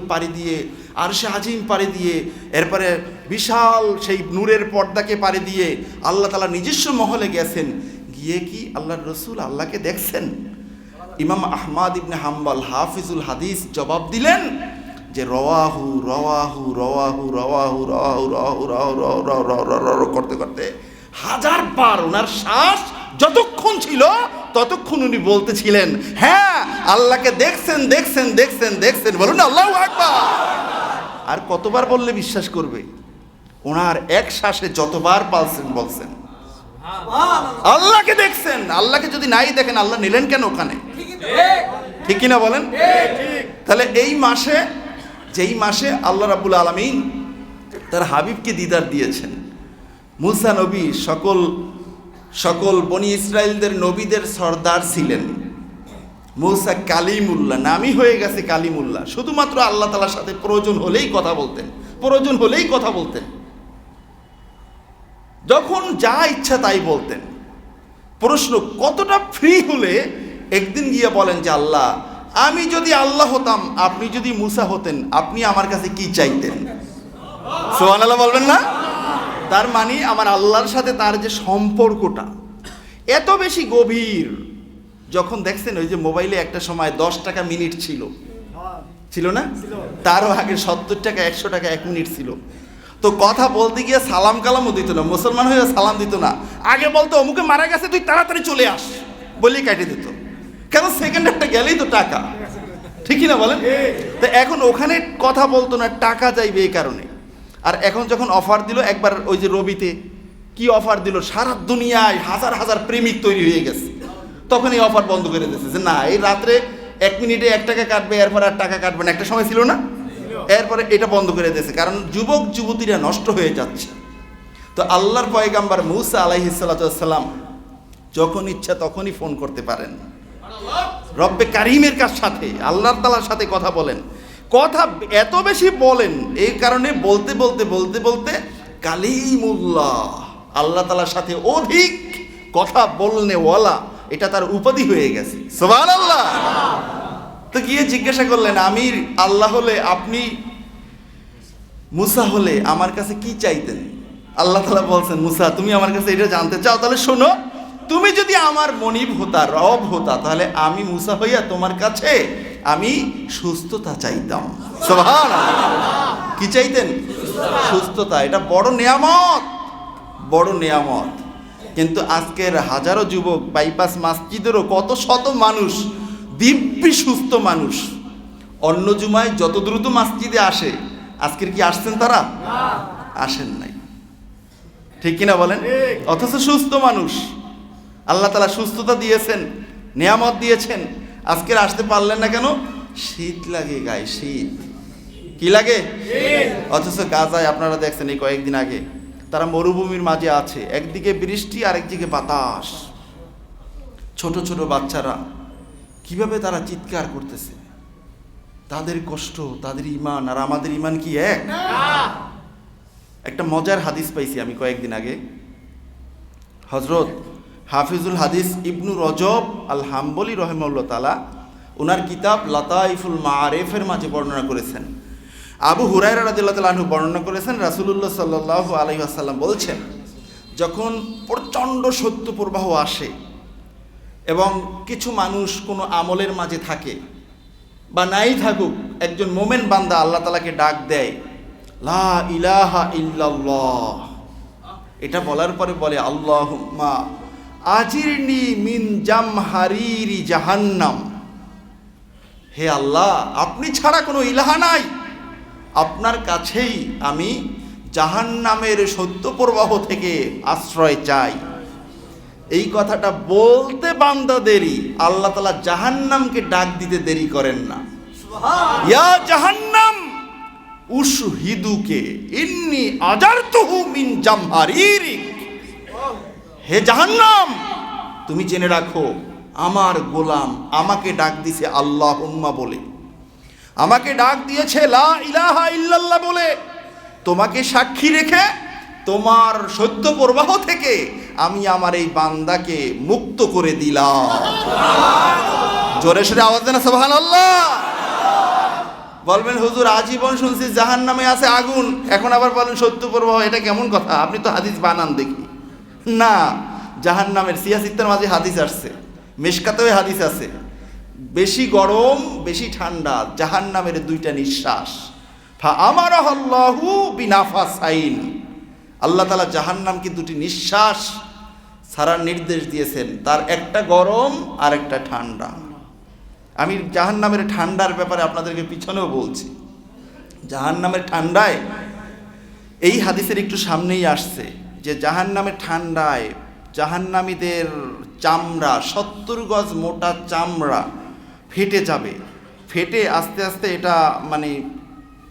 পাড়ি দিয়ে আরশে আজিম পাড়ি দিয়ে এরপরে বিশাল সেই নূরের পর্দাকে পাড়ি দিয়ে আল্লাহ তাআলা নিজস্ব মহলে গেছেন, গিয়ে কি আল্লাহর রসুল আল্লাহকে দেখছেন? ইমাম আহমদ ইবনে হাম্বল হাফিজুল হাদিস জবাব দিলেন যে রওয়াহু রওয়াহু রওয়াহু রওয়াহু রওয়াহু রওয়াহু রওয়াহু করতে করতে 1000 বার ওনার শ্বাস যতক্ষণ ছিল ততক্ষণ উনি বলতেছিলেন, হ্যাঁ আল্লাহকে দেখছেন দেখছেন দেখছেন দেখছেন, বলুন আল্লাহু আকবার। আর কতবার বললে বিশ্বাস করবে? ওনার এক শ্বাসে যতবার বলছেন আল্লাহকে দেখছেন। আল্লাহকে যদি নাই দেখেন আল্লাহ নিলেন কেন ওখানে? ঠিক কিনা বলেন? তাহলে এই মাসে, যেই মাসে আল্লাহ রাব্বুল আলামিন তার হাবিবকে দিদার দিয়েছেন, মুসা নবী সকল বনি ইসরায়েলদের নবীদের সর্দার ছিলেন, মুসা কালিমুল্লাহ, নামই হয়ে গেছে কালিমুল্লাহ, শুধুমাত্র আল্লাহ তাআলার সাথে প্রয়োজন হলেই কথা বলতেন, প্রয়োজন হলেই কথা বলতেন, যখন যা ইচ্ছা তাই বলতেন। প্রশ্ন, কতটা ফ্রি হলে একদিন গিয়ে বলেন যে আল্লাহ, আমি যদি আল্লাহ হতাম, আপনি যদি মুসা হতেন, আপনি আমার কাছে কি চাইতেন? সুবহানাল্লাহ বলবেন না? তার মানে আমার আল্লাহর সাথে তার যে সম্পর্কটা এত বেশি গভীর। যখন দেখছেন ওই যে মোবাইলে একটা সময় 10 টাকা মিনিট ছিল না, তারও আগে 70 টাকা 100 টাকা 1 মিনিট ছিল। তো কথা বলতে গিয়ে সালাম কালামও দিত না, মুসলমান হয়ে সালাম দিত না, আগে বলতো অমুকে মারা গেছে তুই তাড়াতাড়ি চলে আস বলেই কাটিয়ে দিত, কেন সেকেন্ড একটা গেলেই তো টাকা। ঠিকই না বলেন? তো এখন ওখানে কথা বলতো না, টাকা চাইবে এই কারণে। আর এখন যখন অফার দিল একবার, ওই যে রবিতে কি অফার দিল, সারা দুনিয়ায় হাজার হাজার প্রেমিক তৈরি হয়ে গেছে, তখন এই অফার বন্ধ করে দিয়েছে যে না, এই রাত্রে 1 মিনিটে 1 টাকা কাটবে, এরপর আর টাকা কাটবে না, একটা সময় ছিল না, এরপরে এটা বন্ধ করে দিয়েছে, কারণ যুবক যুবতীরা নষ্ট হয়ে যাচ্ছে। তো আল্লাহর পয়গাম্বর মুসা আলাইহিস সালাতু ওয়াস সালাম যখন ইচ্ছা তখনই ফোন করতে পারেন, রব্বে কারিমের সাথে আল্লাহ তাআলার সাথে কথা বলেন, কথা এত বেশি বলেন এই কারণে বলতে বলতে বলতে বলতে কালিমুল্লাহ, আল্লাহ তাআলার সাথে অধিক কথা বলনে ওয়ালা, এটা তার উপাধি হয়ে গেছে। সুবহানাল্লাহ। তো গিয়ে জিজ্ঞাসা করলেন, আমি আল্লাহ হলে, আপনি মুসা হলে আমার কাছে কি চাইতেন? আল্লাহ তাআলা বলছেন, মুসা তুমি আমার কাছে এটা জানতে চাও, তাহলে শোনো, তুমি যদি আমার মনিব হতা, রব হতা, তাহলে আমি মুসা হইয়া তোমার কাছে আমি সুস্থতা চাইতাম। সুবহানাল্লাহ। কি চাইতেন? সুস্থতা। এটা বড় নিয়ামত, বড় নিয়ামত। কিন্তু আজকের হাজারো যুবক, বাইপাস মসজিদেরও কত শত মানুষ দিব্যি সুস্থ মানুষ, অন্য জুমায় যত দ্রুত মসজিদে আসে, আজকের কি আসছেন তারা? আসেন নাই। ঠিক কিনা বলেন? অথচ সুস্থ মানুষ, আল্লাহ তাআলা সুস্থতা দিয়েছেন, নিয়ামত দিয়েছেন, আজকের আসতে পারলেন না কেন? শীত লাগে গায়ে, শীত। কি লাগে? অথচ গাজায় আপনারা দেখছেন এই কয়েকদিন আগে তারা মরুভূমির মাঝে আছে, একদিকে বৃষ্টি আরেকদিকে বাতাস, ছোট ছোট বাচ্চারা কিভাবে তারা চিৎকার করতেছে, তাদের কষ্ট, তাদের ঈমান আর আমাদের ঈমান কি এক? একটা মজার হাদিস পাইছি আমি কয়েকদিন আগে, হযরত হাফিজুল হাদিস ইবনু রজব আল হাম্বলি রাহিমাহুল্লাহ তাআলা ওনার কিতাব লাতাইফুল মাআরিফের মাঝে বর্ণনা করেছেন। আবু হুরায়রা রাদিয়াল্লাহু তাআলা আনহু বর্ণনা করেছেন, রাসূলুল্লাহ সাল্লাল্লাহু আলাইহি ওয়াসাল্লাম বলছেন, যখন প্রচণ্ড শৈত্য প্রবাহ আসে এবং কিছু মানুষ কোনো আমলের মাঝে থাকে বা নাই থাকুক, একজন মোমেন বান্দা আল্লাহ তাআলাকে ডাক দেয়, লা ইলাহা ইল্লাল্লাহ, এটা বলার পরে বলে, আল্লাহুম্মা আজিরনি মিন জামহারিরি জাহান্নাম। হে আল্লাহ, আপনি ছাড়া কোনো ইলাহা নাই, আপনার কাছেই আমি জাহান্নামের সত্য প্রবাহ থেকে আশ্রয় চাই। এই কথাটা বলতে বান্দা দেরি, আল্লাহ তাআলা জাহান্নামকে ডাক দিতে দেরি করেন না। ইয়া জাহান্নাম উশহিদুকে ইন্নী আজারতুহু মিন জামহারিরিক। হে জাহান্নাম, তুমি জেনে রাখো আমার গোলাম আমাকে ডাক দিছে আল্লাহুম্মা বলে, আমাকে ডাক দিয়েছে লা ইলাহা ইল্লাল্লাহ বলে। তোমাকে সাক্ষী রেখে তোমার সত্য প্রবাহ থেকে আমি আমার এই বান্দাকে মুক্ত করে দিলাম। জোরে সোরে আওয়াজ দেন সুবহানাল্লাহ। বলবেন হুজুর আজীবন শুনছি জাহান্নামে আছে আগুন, এখন আবার বলেন সত্য প্রবাহ, এটা কেমন কথা? আপনি তো হাদিস বানান দেখি না। জাহান্নামের সিয়াসিত্তার মাঝে হাদিস আসছে, মিশকাতেও হাদিস আছে, বেশি গরম বেশি ঠান্ডা জাহান্নামের দুইটা নিঃশ্বাস। ফা আমারাহুল্লাহু বিনাফাসাইন, আল্লাহ তাআলা জাহান্নামকে দুটি নিঃশ্বাস ছাড়ার নির্দেশ দিয়েছেন, তার একটা গরম আর একটা ঠান্ডা। আমি জাহান্নামের ঠান্ডার ব্যাপারে আপনাদেরকে পিছনেও বলছি। জাহান্নামের ঠান্ডায় এই হাদিসের একটু সামনেই আসছে যে জাহান্নামের ঠান্ডায় জাহান্নামীদের চামড়া 70 গজ মোটা চামড়া ফেটে যাবে। ফেটে আস্তে আস্তে এটা মানে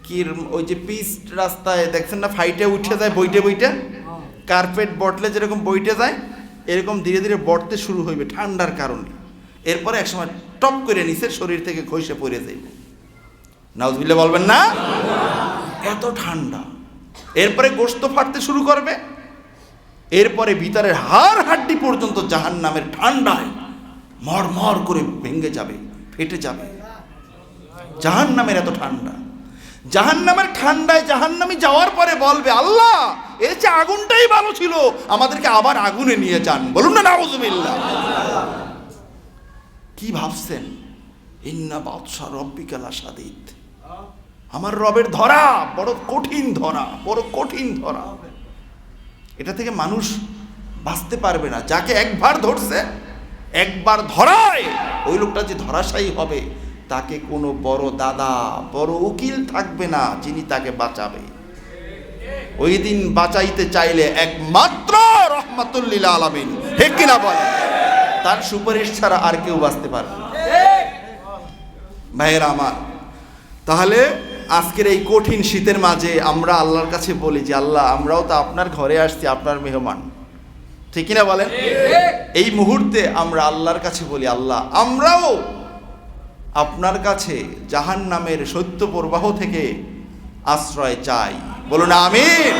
কি, ওই যে পিচ রাস্তায় দেখছেন না ফাইটে উঠে যায় বইটে বইটে, কার্পেট বটলে যেরকম বইটে যায় এরকম ধীরে ধীরে বটতে শুরু হইবে ঠান্ডার কারণে। এরপরে একসময় টপ করে নিচের শরীর থেকে খসে পড়ে যাইবে। নাউজুবিল্লাহ বলবেন না? এত ঠান্ডা। এরপরে গোশত ফাটতে শুরু করবে, এরপরে ভিতরের হাড় হাড্ডি পর্যন্ত জাহান্নামের ঠান্ডায় মরমর করে ভেঙে যাবে, ফেটে যাবে। জাহান্নামের এত ঠান্ডা। জাহান্নামের ঠান্ডায় জাহান্নামী যাওয়ার পরে বলবে, আল্লাহ এর চেয়ে আগুনটাই ভালো ছিল, আমাদেরকে আবার আগুনে নিয়ে যান। বলুন না নাউজুবিল্লাহ। কি ভাবছেন? ইন্না বাতশা রব্বিকা লাশাদীদ, আমার রবের ধরা বড় কঠিন ধরা, বড় কঠিন ধরা। এটা থেকে মানুষ বাঁচতে পারবে না। যাকে একবার ধরছে, একবার ধরায়, ওই লোকটা যে ধরাশায়ী হবে তাকে কোনো বড় দাদা বড় উকিল থাকবে না যিনি তাকে বাঁচাবে। ওই দিন বাঁচাইতে চাইলে একমাত্র রহমাতুল লিল আলামিন, ঠিক কিনা বলে, তার সুপারিশ ছাড়া আর কেউ বাঁচতে পারবে না। ভাইয়েরা আমার, তাহলে আজকের এই কঠিন শীতের মাঝে আমরা আল্লাহর কাছে বলি যে আল্লাহ আমরাও তো আপনার ঘরে আসছি, আপনার মেহমান, ঠিক কিনা বলেন? এই মুহূর্তে আমরা আল্লাহর কাছে বলি, আল্লাহ আমরাও আপনার কাছে জাহান্নামের সত্য প্রবাহ থেকে আশ্রয় চাই। বলুন আমিন।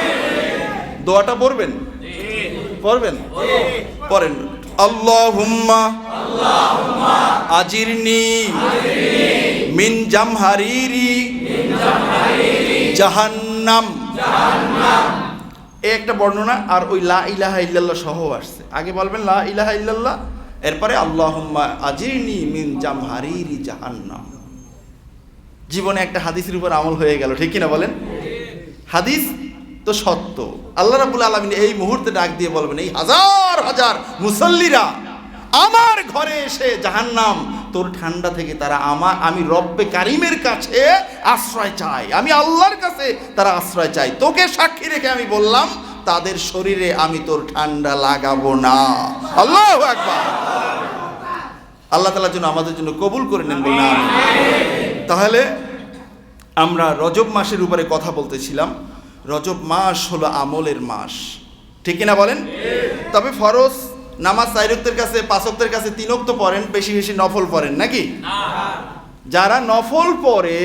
দোয়াটা পড়বেন, পড়বেন, পড়েন। আল্লাহুম্মা আজিরনি মিন জামহারিরি জাহান্নাম। এই একটা বর্ণনা, আর ওই লা ইলাহা ইল্লাল্লাহ সহ আসছে। আগে বলবেন লা ইলাহা ইল্লাল্লাহ, এরপরে আল্লাহুম্মা আজিরনি মিন জামহারিরি জাহান্নাম। জীবনে একটা হাদিসের উপর আমল হয়ে গেল, ঠিক কিনা বলেন? হাদিস তো সত্য। আল্লাহ রাব্বুল আলামিন এই মুহূর্তে ডাক দিয়ে বলবেন, এই হাজার হাজার মুসল্লিরা আমার ঘরে এসে জাহান্নাম তোর ঠান্ডা থেকে তারা আমি রব্বে কারিমের কাছে আশ্রয় চাই, আমি আল্লাহর কাছে তারা আশ্রয় চাই। তোকে সাক্ষী রেখে আমি বললাম তাদের শরীরে আমি তোর ঠান্ডা লাগাবো না। আল্লাহু আকবার। আল্লাহ তাআলা যেন আমাদের জন্য কবুল করে নেন, বলুন আমিন। তাহলে আমরা রজব মাসের উপরে কথা বলতেছিলাম। রজব মাস হলো আমলের মাস, ঠিক কিনা বলেন? তবে ফরজ নামাজ 4 ওয়াক্তের কাছে 5 ওয়াক্তের কাছে 3 ওয়াক্ত পড়েন, বেশি বেশি নফল পড়েন নাকি? যারা নফল পড়ে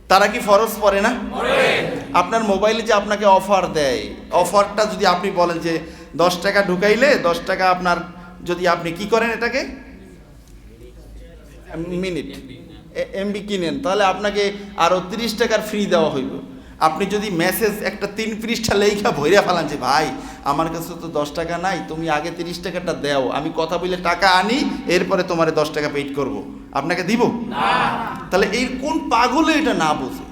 তারা কি ফরজ পড়ে না? আপনার মোবাইলে যে আপনাকে অফার দেয়, অফারটা যদি আপনি বলেন যে 10 টাকা ঢুকাইলে 10 টাকা আপনার, যদি আপনি কি করেন এটাকে মিনিট এমবি কিনেন, তাহলে আপনাকে আরও 30 টাকার ফ্রি দেওয়া হইব। আপনি যদি মেসেজ একটা 3 পৃষ্ঠা লেখা ভইরা ফেলান যে ভাই আমার কাছে তো 10 টাকা নাই, তুমি আগে 30 টাকাটা দাও, আমি কথা বলে টাকা আনি, এরপরে তোমারে 10 টাকা পেইড করব, আপনাকে দিব না? তাহলে এই কোন পাগলে এটা না বোঝে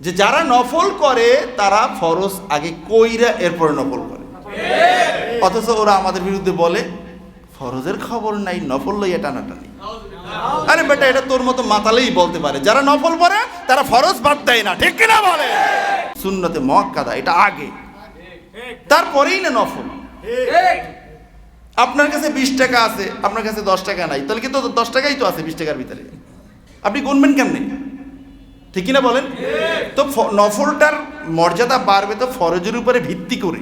যে যারা নফল করে তারা ফরজ আগে কইরা এরপরে নফল করে। অথচ ওরা আমাদের বিরুদ্ধে বলে ফরজের খবর নাই, নফল লইয়া টানাটানি। আরে বেটা, এটা তোর মতো মাতালেই বলতে পারে। যারা নফল পড়ে তারা ফরজ বাদ দেয় না, ঠিক কিনা বলে? সুন্নতে মুআক্কাদা এটা আগে, তারপরেই না নফল। আপনার কাছে 20 টাকা আছে, আপনার কাছে 10 টাকা নাই, তাহলে কিন্তু 10 টাকাই তো আছে 20 টাকার ভিতরে, আপনি গুনবেন কেমনে? ঠিক কিনা বলেন? তো নফলটার মর্যাদা বাড়বে তো ফরজের উপরে ভিত্তি করে,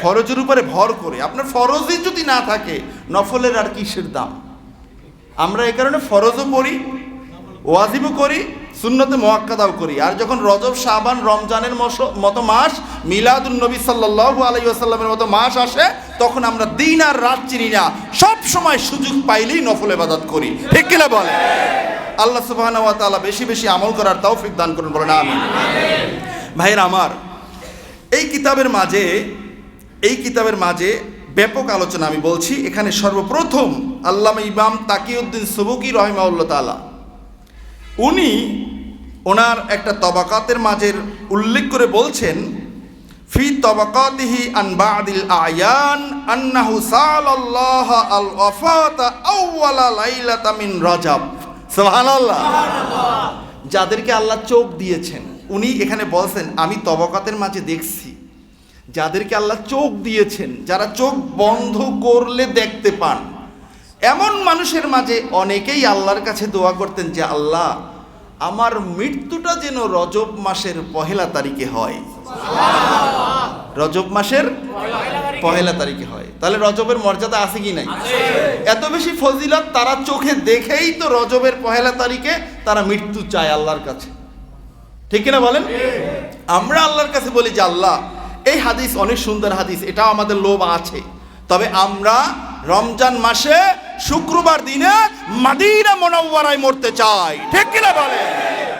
ফরজের উপরে ভর করে। আপনার ফরজই যদি না থাকে, নফলের আর কিসের দাম? আমরা এই কারণে ফরজও পড়ি, ওয়াজিবও করি, সুন্নতে মুআক্কাদাও করি। আর যখন রজব, শাবান, রমজানের মতো মাস, মিলাদুন নবী সাল্লাল্লাহু আলাইহি ওয়াসাল্লামের মতো মাস আসে, তখন আমরা দিন আর রাত চিনি না, সব সময় সুযোগ পাইলেই নফল ইবাদত করি, ঠিক কিনা বলে? আল্লাহ সুবহানাহু ওয়া তাআলা বেশি বেশি আমল করার তৌফিক দান করুন, বলেন আমিন। ভাইরা আমার, এই কিতাবের মাঝে ব্যাপক আলোচনা আমি বলছি। এখানে সর্বপ্রথম আল্লামা ইমাম তাকিউদ্দিন সুবুকি রাহিমাহুল্লাহ তাআলা উনি ওনার একটা তবাকাতের মাঝের উল্লেখ করে বলছেন, ফি তবাকাতিহি আন বাদিল আয়ান আন্নাহু সাল্লাল্লাহু আল ওয়াফাতা আউওয়ালা লাইলাতা মিন রজব। সুবহানাল্লাহ। যাদেরকে আল্লাহ চোখ দিয়েছেন, উনি এখানে বলছেন, আমি তবাকাতের মাঝে দেখছি যাদেরকে আল্লাহ চোখ দিয়েছেন, যারা চোখ বন্ধ করলে দেখতে পান, এমন মানুষের মাঝে অনেকেই আল্লাহর কাছে দোয়া করতেন যে আল্লাহ, আমার মৃত্যুটা যেন রজব মাসের 1 তারিখে হয়। রজব মাসের 1 তারিখে হয়। তাহলে রজবের মর্যাদা আছে কি নাই? এত বেশি ফজিলত, তারা চোখে দেখেই তো রজবের 1 তারিখে তারা মৃত্যু চায় আল্লাহর কাছে, ঠিক কিনা বলেন? আমরা আল্লাহর কাছে বলি যে আল্লাহ, এই হাদিস অনেক সুন্দর হাদিস, এটাও আমাদের লোভ আছে, তবে আমরা রমজান মাসে শুক্রবার দিনে মদিনা মুনাওয়ারায় মরতে চাই, ঠিক কিনা বলে?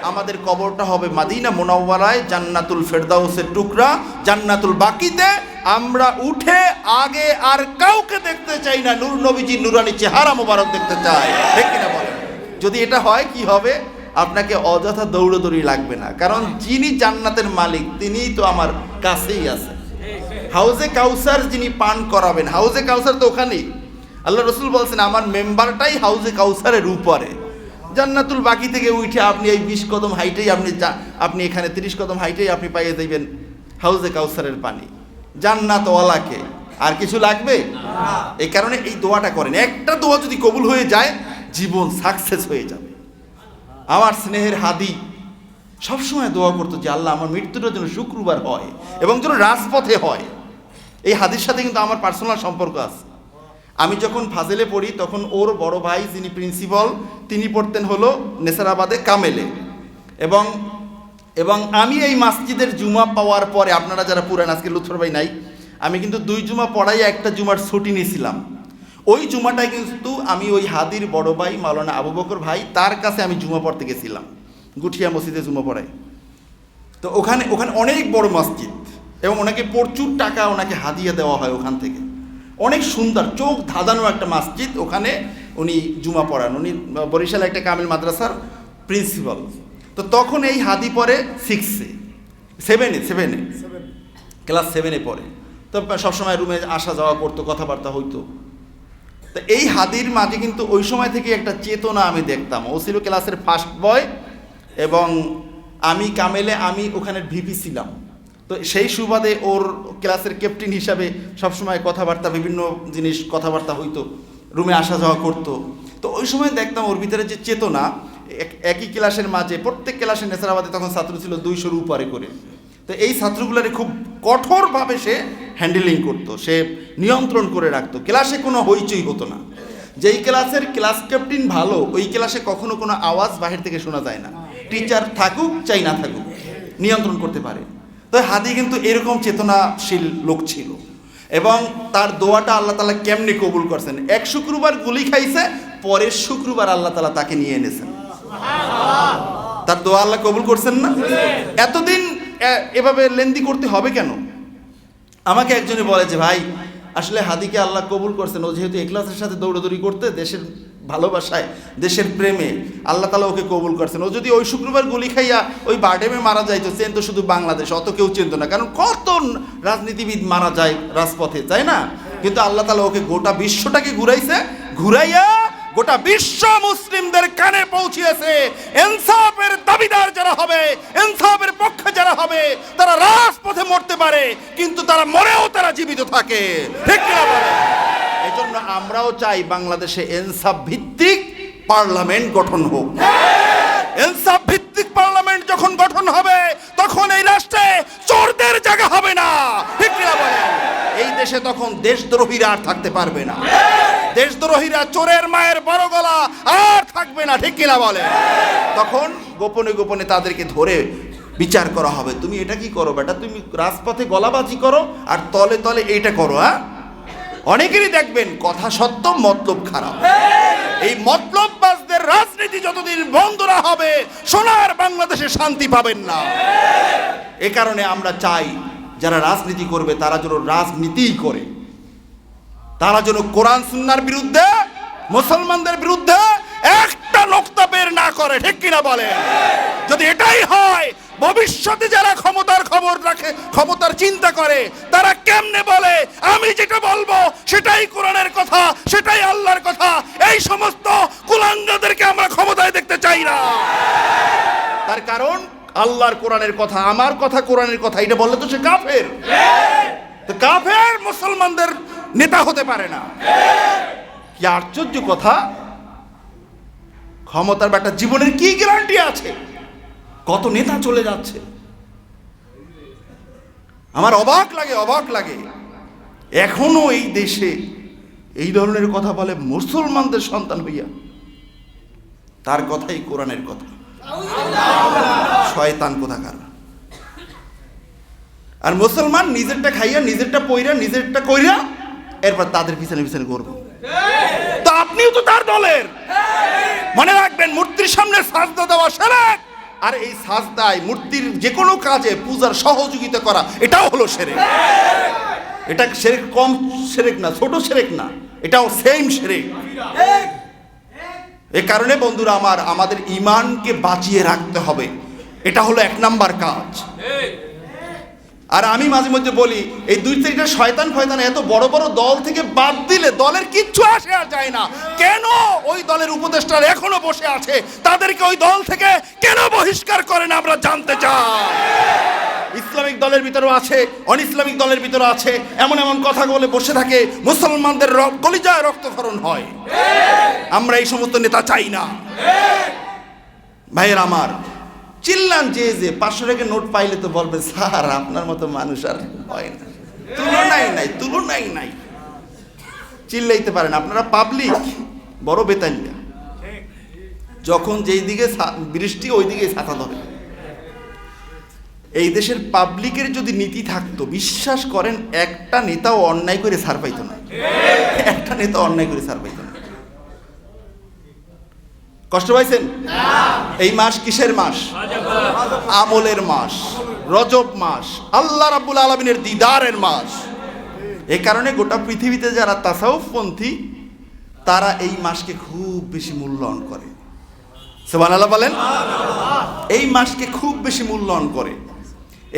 আমাদের কবরটা হবে মদিনা মুনাওয়ারায়, জান্নাতুল ফেরদাউসের টুকরা, জান্নাতুল বাকিতে। আমরা উঠে আগে আর কাউকে দেখতে চাই না, নূর নবীজির নূরানি চেহারা মোবারক দেখতে চাই, ঠিক কিনা বলে? যদি এটা হয়, কি হবে? আপনাকে অযথা দৌড়দৌড়ি লাগবে না, কারণ যিনি জান্নাতের মালিক তিনিই তো আমার কাছেই আছে। হাউজে কাউসার যিনি পান করাবেন, হাউজে কাউসার তো ওখানেই। আল্লাহ রসুল বলছেন, আমার মেম্বারটাই হাউজে কাউসারের উপরে। জান্নাতুল বাকি থেকে উঠে আপনি এই 20 কদম হাইটেই আপনি এখানে 30 কদম হাইটেই আপনি পাইয়ে যাবেন হাউজে কাউসারের পানি, জান্নাতওয়ালাকে। আর কিছু লাগবে? এই কারণে এই দোয়াটা করেন। একটা দোয়া যদি কবুল হয়ে যায়, জীবন সাকসেস হয়ে যাবে। আমার স্নেহের হাদি সবসময় দোয়া করতো যে আল্লাহ, আমার মৃত্যুটা যেন শুক্রবার হয় এবং যেন রাজপথে হয়। এই হাদির সাথে কিন্তু আমার পার্সোনাল সম্পর্ক আছে। আমি যখন ফাজেলে পড়ি, তখন ওর বড় ভাই যিনি প্রিন্সিপাল, তিনি পড়তেন হলো নেসারাবাদে কামেলে। এবং আমি এই মসজিদের জুমা পাওয়ার পরে, আপনারা যারা পুরান, আজকে লুৎফর ভাই নাই, আমি কিন্তু 2 জুমা পড়াই, একটা জুমার ছুটি নিয়েছিলাম। ওই জুমাটায় কিন্তু আমি ওই হাদির বড় ভাই মাওলানা আবু বকর ভাই, তার কাছে আমি জুমা পড়তে গেছিলাম, গুঠিয়া মসজিদে জুমা পড়াই। তো ওখানে অনেক বড় মসজিদ, এবং ওনাকে প্রচুর টাকা ওনাকে হাদিয়া দেওয়া হয় ওখান থেকে। অনেক সুন্দর, চোখ ধাঁধানো একটা মসজিদ, ওখানে উনি জুমা পড়ান। উনি বরিশালে একটা কামিল মাদ্রাসার প্রিন্সিপাল। তো তখন এই হাদি পড়ে 7 ক্লাস 7 পড়ে। তো সবসময় রুমে আসা যাওয়া করতো, কথাবার্তা হইতো। তো এই হাদির মাঝে কিন্তু ওই সময় থেকে একটা চেতনা আমি দেখতাম। ও ছিল ক্লাসের ফার্স্ট বয়, এবং আমি কামেলে, আমি ওখানের ভিপি ছিলাম। তো সেই সুবাদে ওর ক্লাসের ক্যাপ্টেন হিসাবে সবসময় কথাবার্তা, বিভিন্ন জিনিস কথাবার্তা হইতো, রুমে আসা যাওয়া করতো। তো ওই সময় দেখতাম ওর ভিতরে যে চেতনা, একই ক্লাসের মাঝে, প্রত্যেক ক্লাসে নেসারাবাদে তখন ছাত্র ছিল 200-র উপরে করে। তো এই ছাত্রগুলারে খুব কঠোরভাবে সে হ্যান্ডেলিং করতো, সে নিয়ন্ত্রণ করে রাখতো। ক্লাসে কোনো হইচই হতো না। যেই ক্লাসের ক্লাস ক্যাপ্টেন ভালো, ওই ক্লাসে কখনো কোনো আওয়াজ বাহির থেকে শোনা যায় না, টিচার থাকুক চাই না থাকুক, নিয়ন্ত্রণ করতে পারে। তো হাদি কিন্তু এরকম চেতনাশীল লোক ছিল, এবং তার দোয়াটা আল্লাহ তাআলা কেমনে কবুল করছেন। এক শুক্রবার গুলি খাইছে, পরের শুক্রবার আল্লাহ তাআলা তাকে নিয়ে এনেছেন। তার দোয়া আল্লাহ কবুল করছেন না? এতদিন এভাবে লেন্দি করতে হবে কেন? আমাকে একজনে বলে যে ভাই, আসলে হাদিকে আল্লাহ কবুল করছেন, ও যেহেতু ইখলাসের সাথে দৌড়াদৌড়ি করতে দেশের ভালোবাসায়, দেশের প্রেমে আল্লাহ তাআলা ওকে কবুল করছেন। ও যদি ওই শুক্রবার গুলি খাইয়া ওই বারডেমে মারা যাইতো, চেনতো শুধু বাংলাদেশ, অত কেউ চিনতো না, কারণ কত রাজনীতিবিদ মারা যায় রাজপথে, তাই না? কিন্তু আল্লাহ তাআলা ওকে গোটা বিশ্বটাকে ঘুরাইয়া গোটা বিশ্ব মুসলিমদের কানে পৌঁছিয়েছে। ইনসাফের দাবিদার যারা হবে, ইনসাফের পক্ষে যারা হবে, তারা রাজপথে মরতে পারে, কিন্তু তারা মরেও তারা জীবিত থাকে, ঠিক কিনা বলে? এই জন্য আমরাও চাই বাংলাদেশে ইনসাফ ভিত্তিক পার্লামেন্ট গঠন হোক। ইনসাফ ভিত্তিক পার্লামেন্ট যখন গঠন হবে, তখন এই রাষ্ট্রে চোরদের জায়গা হবে না, ঠিক কিনা বলে? এই দেশে তখন দেশদ্রোহীরা আর থাকতে পারবে না, দেশদ্রোহীরা, চোরের মায়ের বড় গলা আর থাকবে না, ঠিক কিনা বলে? তখন গোপনে গোপনে তাদেরকে ধরে বিচার করা হবে। তুমি এটা কি করো বেটা, তুমি রাজপথে গলাবাজি করো আর তলে তলে এইটা করো। হ্যাঁ, অনেকেরই দেখবেন কথা সত্য, মতলব খারাপ। এই মতলববাজদের রাজনীতি যতদিন বন্ধ না হবে, সোনার বাংলাদেশে শান্তি পাবেন না। এ কারণে আমরা চাই যারা রাজনীতি করবে তারা যেন রাজনীতিই করে, তারা যেন কোরআন সুন্নাহর বিরুদ্ধে, মুসলমানদের বিরুদ্ধে একটা নোক্তা বের না করে, ঠিক কিনা বলে? যদি এটাই হয়, ভবিষ্যতে যারা ক্ষমতার খবর রাখে, ক্ষমতার চিন্তা করে, তারা কেমনে বলে আমি যেটা বলবো সেটাই কোরআনের কথা, সেটাই আল্লাহর কথা। এই সমস্ত কুলাঙ্গাদেরকে আমরা ক্ষমতায় দেখতে চাই না। তার কারণ আল্লাহর কোরআনের কথা, আমার কথা কোরআনের কথা, এটা বললে তো সে কাফের। তো কাফের মুসলমানদের নেতা হতে পারে না। কি আশ্চর্য কথা! ক্ষমতার ব্যাটা জীবনের কি গ্যারান্টি আছে? কত নেতা চলে যাচ্ছে, আমার অবাক লাগে। এখনো এই দেশে এই ধরনের কথা বলে মুসলমানদের সন্তান হইয়া, তার কথাই কোরআনের কথা। শয়তান কোথাকার! আর মুসলমান নিজেরটা খাইয়া, নিজেরটা পইরা, নিজেরটা কইরা, এরপর তাদের পিছনে পিছনে করবো। তো আপনিও তো তার দলের। মনে রাখবেন, মূর্তির সামনে সাজদা দেওয়া শিরক, আর এই সাজদায় মূর্তির যে কোনো কাজে পূজার সহযোগিতা করা, এটাও হলো শিরক। এটা শিরক, কম শিরক না, ছোট শিরক না, এটাও সেম শিরক। এই কারণে বন্ধুরা আমার, আমাদের ঈমানকে বাঁচিয়ে রাখতে হবে, এটা হলো 1 নাম্বার কাজ। আর আমি মাঝে মধ্যে বলি, এই 2-3টা শয়তান ফয়তান এত বড় বড় দল থেকে বাদ দিলে দলের কিচ্ছু আসে আর যায় না। কেন ওই দলের উপদেষ্টারা এখনো বসে আছে? তাদেরকে ওই দল থেকে কেন বহিষ্কার করে না আমরা জানতে চাই। ইসলামিক দলের ভিতরেও আছে, অন ইসলামিক দলের ভিতরে আছে, এমন এমন কথা বলে বসে থাকে, মুসলমানদের কলিজায় রক্তক্ষরণ হয়। আমরা এই সমস্ত নেতা চাই না। ভাইয়ের আমার, চিল্লান যে 500 টাকা নোট পাইলে তো বলবে, স্যার আপনার মতো মানুষ আর হয় না, তুলনাই নাই। চিল্লাইতে পারেন আপনারা, পাবলিক বড় বেতালিয়া, যখন যেই দিকে বৃষ্টি ওই দিকে ছাতা ধরে। এই দেশের পাবলিকের যদি নীতি থাকতো, বিশ্বাস করেন একটা নেতাও অন্যায় করে ছাড় পাইতো না, একটা নেতা অন্যায় করে ছাড় পাইতো না। কষ্ট পাইছেন? এই মাস কিসের মাস? আমলের মাস, রজব মাস, আল্লাহ রাব্বুল আলামিনের দিদারের মাস। এই কারণে গোটা পৃথিবীতে যারা তাসাউফপন্থী, তারা এই মাসকে খুব বেশি মূল্যায়ন করে। সুবহানাল্লাহ বলেন। এই মাসকে খুব বেশি মূল্যায়ন করে।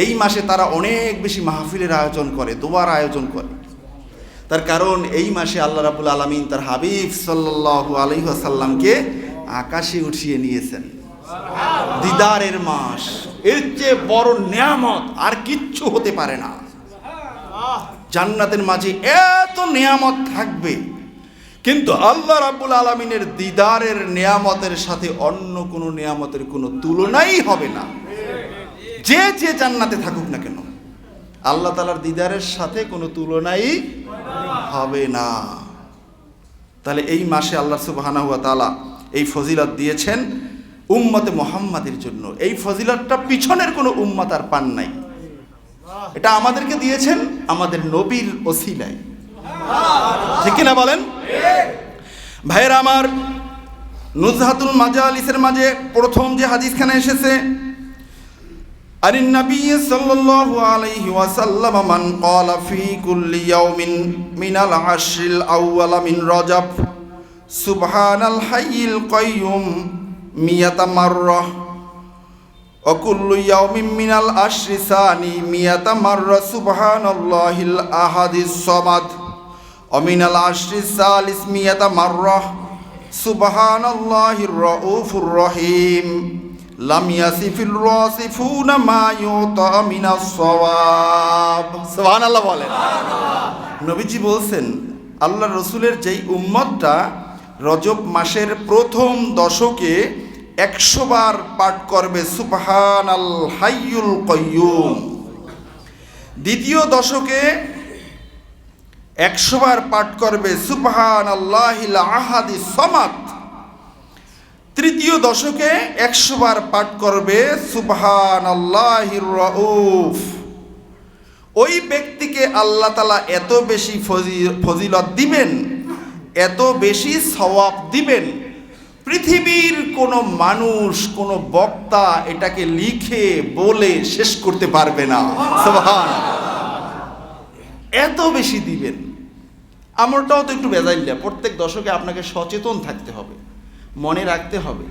এই মাসে তারা অনেক বেশি মাহফিলের আয়োজন করে, দোয়ার আয়োজন করে। তার কারণ এই মাসে আল্লাহ রাব্বুল আলামিন তার হাবিব সাল্লাল্লাহু আলাইহি ওয়াসাল্লামকে আকাশে উঠিয়ে নিয়েছেন। দিদারের মাস, এর চেয়ে বড় নিয়ামত আর কিচ্ছু হতে পারে না। জান্নাতের মাঝে এত নিয়ামত থাকবে, কিন্তু আল্লাহ রাব্বুল আলামিনের দিদারের নিয়ামতের সাথে অন্য কোনো নিয়ামতের কোনো তুলনাই হবে না। যে যে জান্নাতে থাকুক না কেন, আল্লাহ তাআলার দিদারের সাথে কোনো তুলনাই হবে না। তাহলে এই মাসে আল্লাহ সুবহানাহু ওয়া তাআলা এই ফজিলত দিয়েছেন উম্মতে মুহাম্মাদের জন্য। এই ফজিলতটা পিছনের কোনো উম্মত আর পান নাই, এটা আমাদেরকে দিয়েছেন আমাদের নবীর ওসিলায়। ঠিক কিনা বলেন? ভাইয়েরা আমার, নুজহাতুল মাজালিসের মাঝে প্রথম যে হাদিসখানে এসেছে, আনিন নবী সাল্লাল্লাহু আলাইহি ওয়াসাল্লাম মান ক্বালা ফি কুল্লি ইয়াউমিন মিনাল আশরিল আউয়াল মিন রজব সুবহানাল হাইয়িল কাইয়ুম মিয়াতা মাররাহ ওয়া কুল্লু ইয়াউমিন মিনাল আশরি সানি মিয়াতা মাররা সুবহানাল্লাহিল আহাদিস সামাদ ওয়া মিনাল আশরি সালিস মিয়াতা মাররাহ সুবহানাল্লাহির রাউফুর রহিম লাম ইয়াসিফির রাসিফুনা মা ইউতা মিনাস সাওয়াব। সুবহানাল্লাহ বলেন। নবীজি বলছেন আল্লাহর রাসূলের যেই উম্মতটা রজব মাসের প্রথম দশকে 100 বার পাঠ করবে সুবহানাল হাইয়ুল কাইয়ুম, দ্বিতীয় দশকে 100 বার পাঠ করবে সুবহানাল্লাহিল আহাদিস সামাদ, তৃতীয় দশকে 100 বার পাঠ করবে সুবহানাল্লাহির রাউফ। ওই ব্যক্তিকে আল্লাহ তাআলা এত বেশি ফজিলত দিবেন, এত বেশি সওয়াব দিবেন, পৃথিবীর কোনো মানুষ, কোনো বক্তা এটাকে লিখে বলে শেষ করতে পারবে না। সুবহানাল্লাহ, এত বেশি দিবেন। আমলটাও তো একটু বেজাইল্লা, প্রত্যেক দশকে আপনাকে সচেতন থাকতে হবে, মনে রাখতে হবে।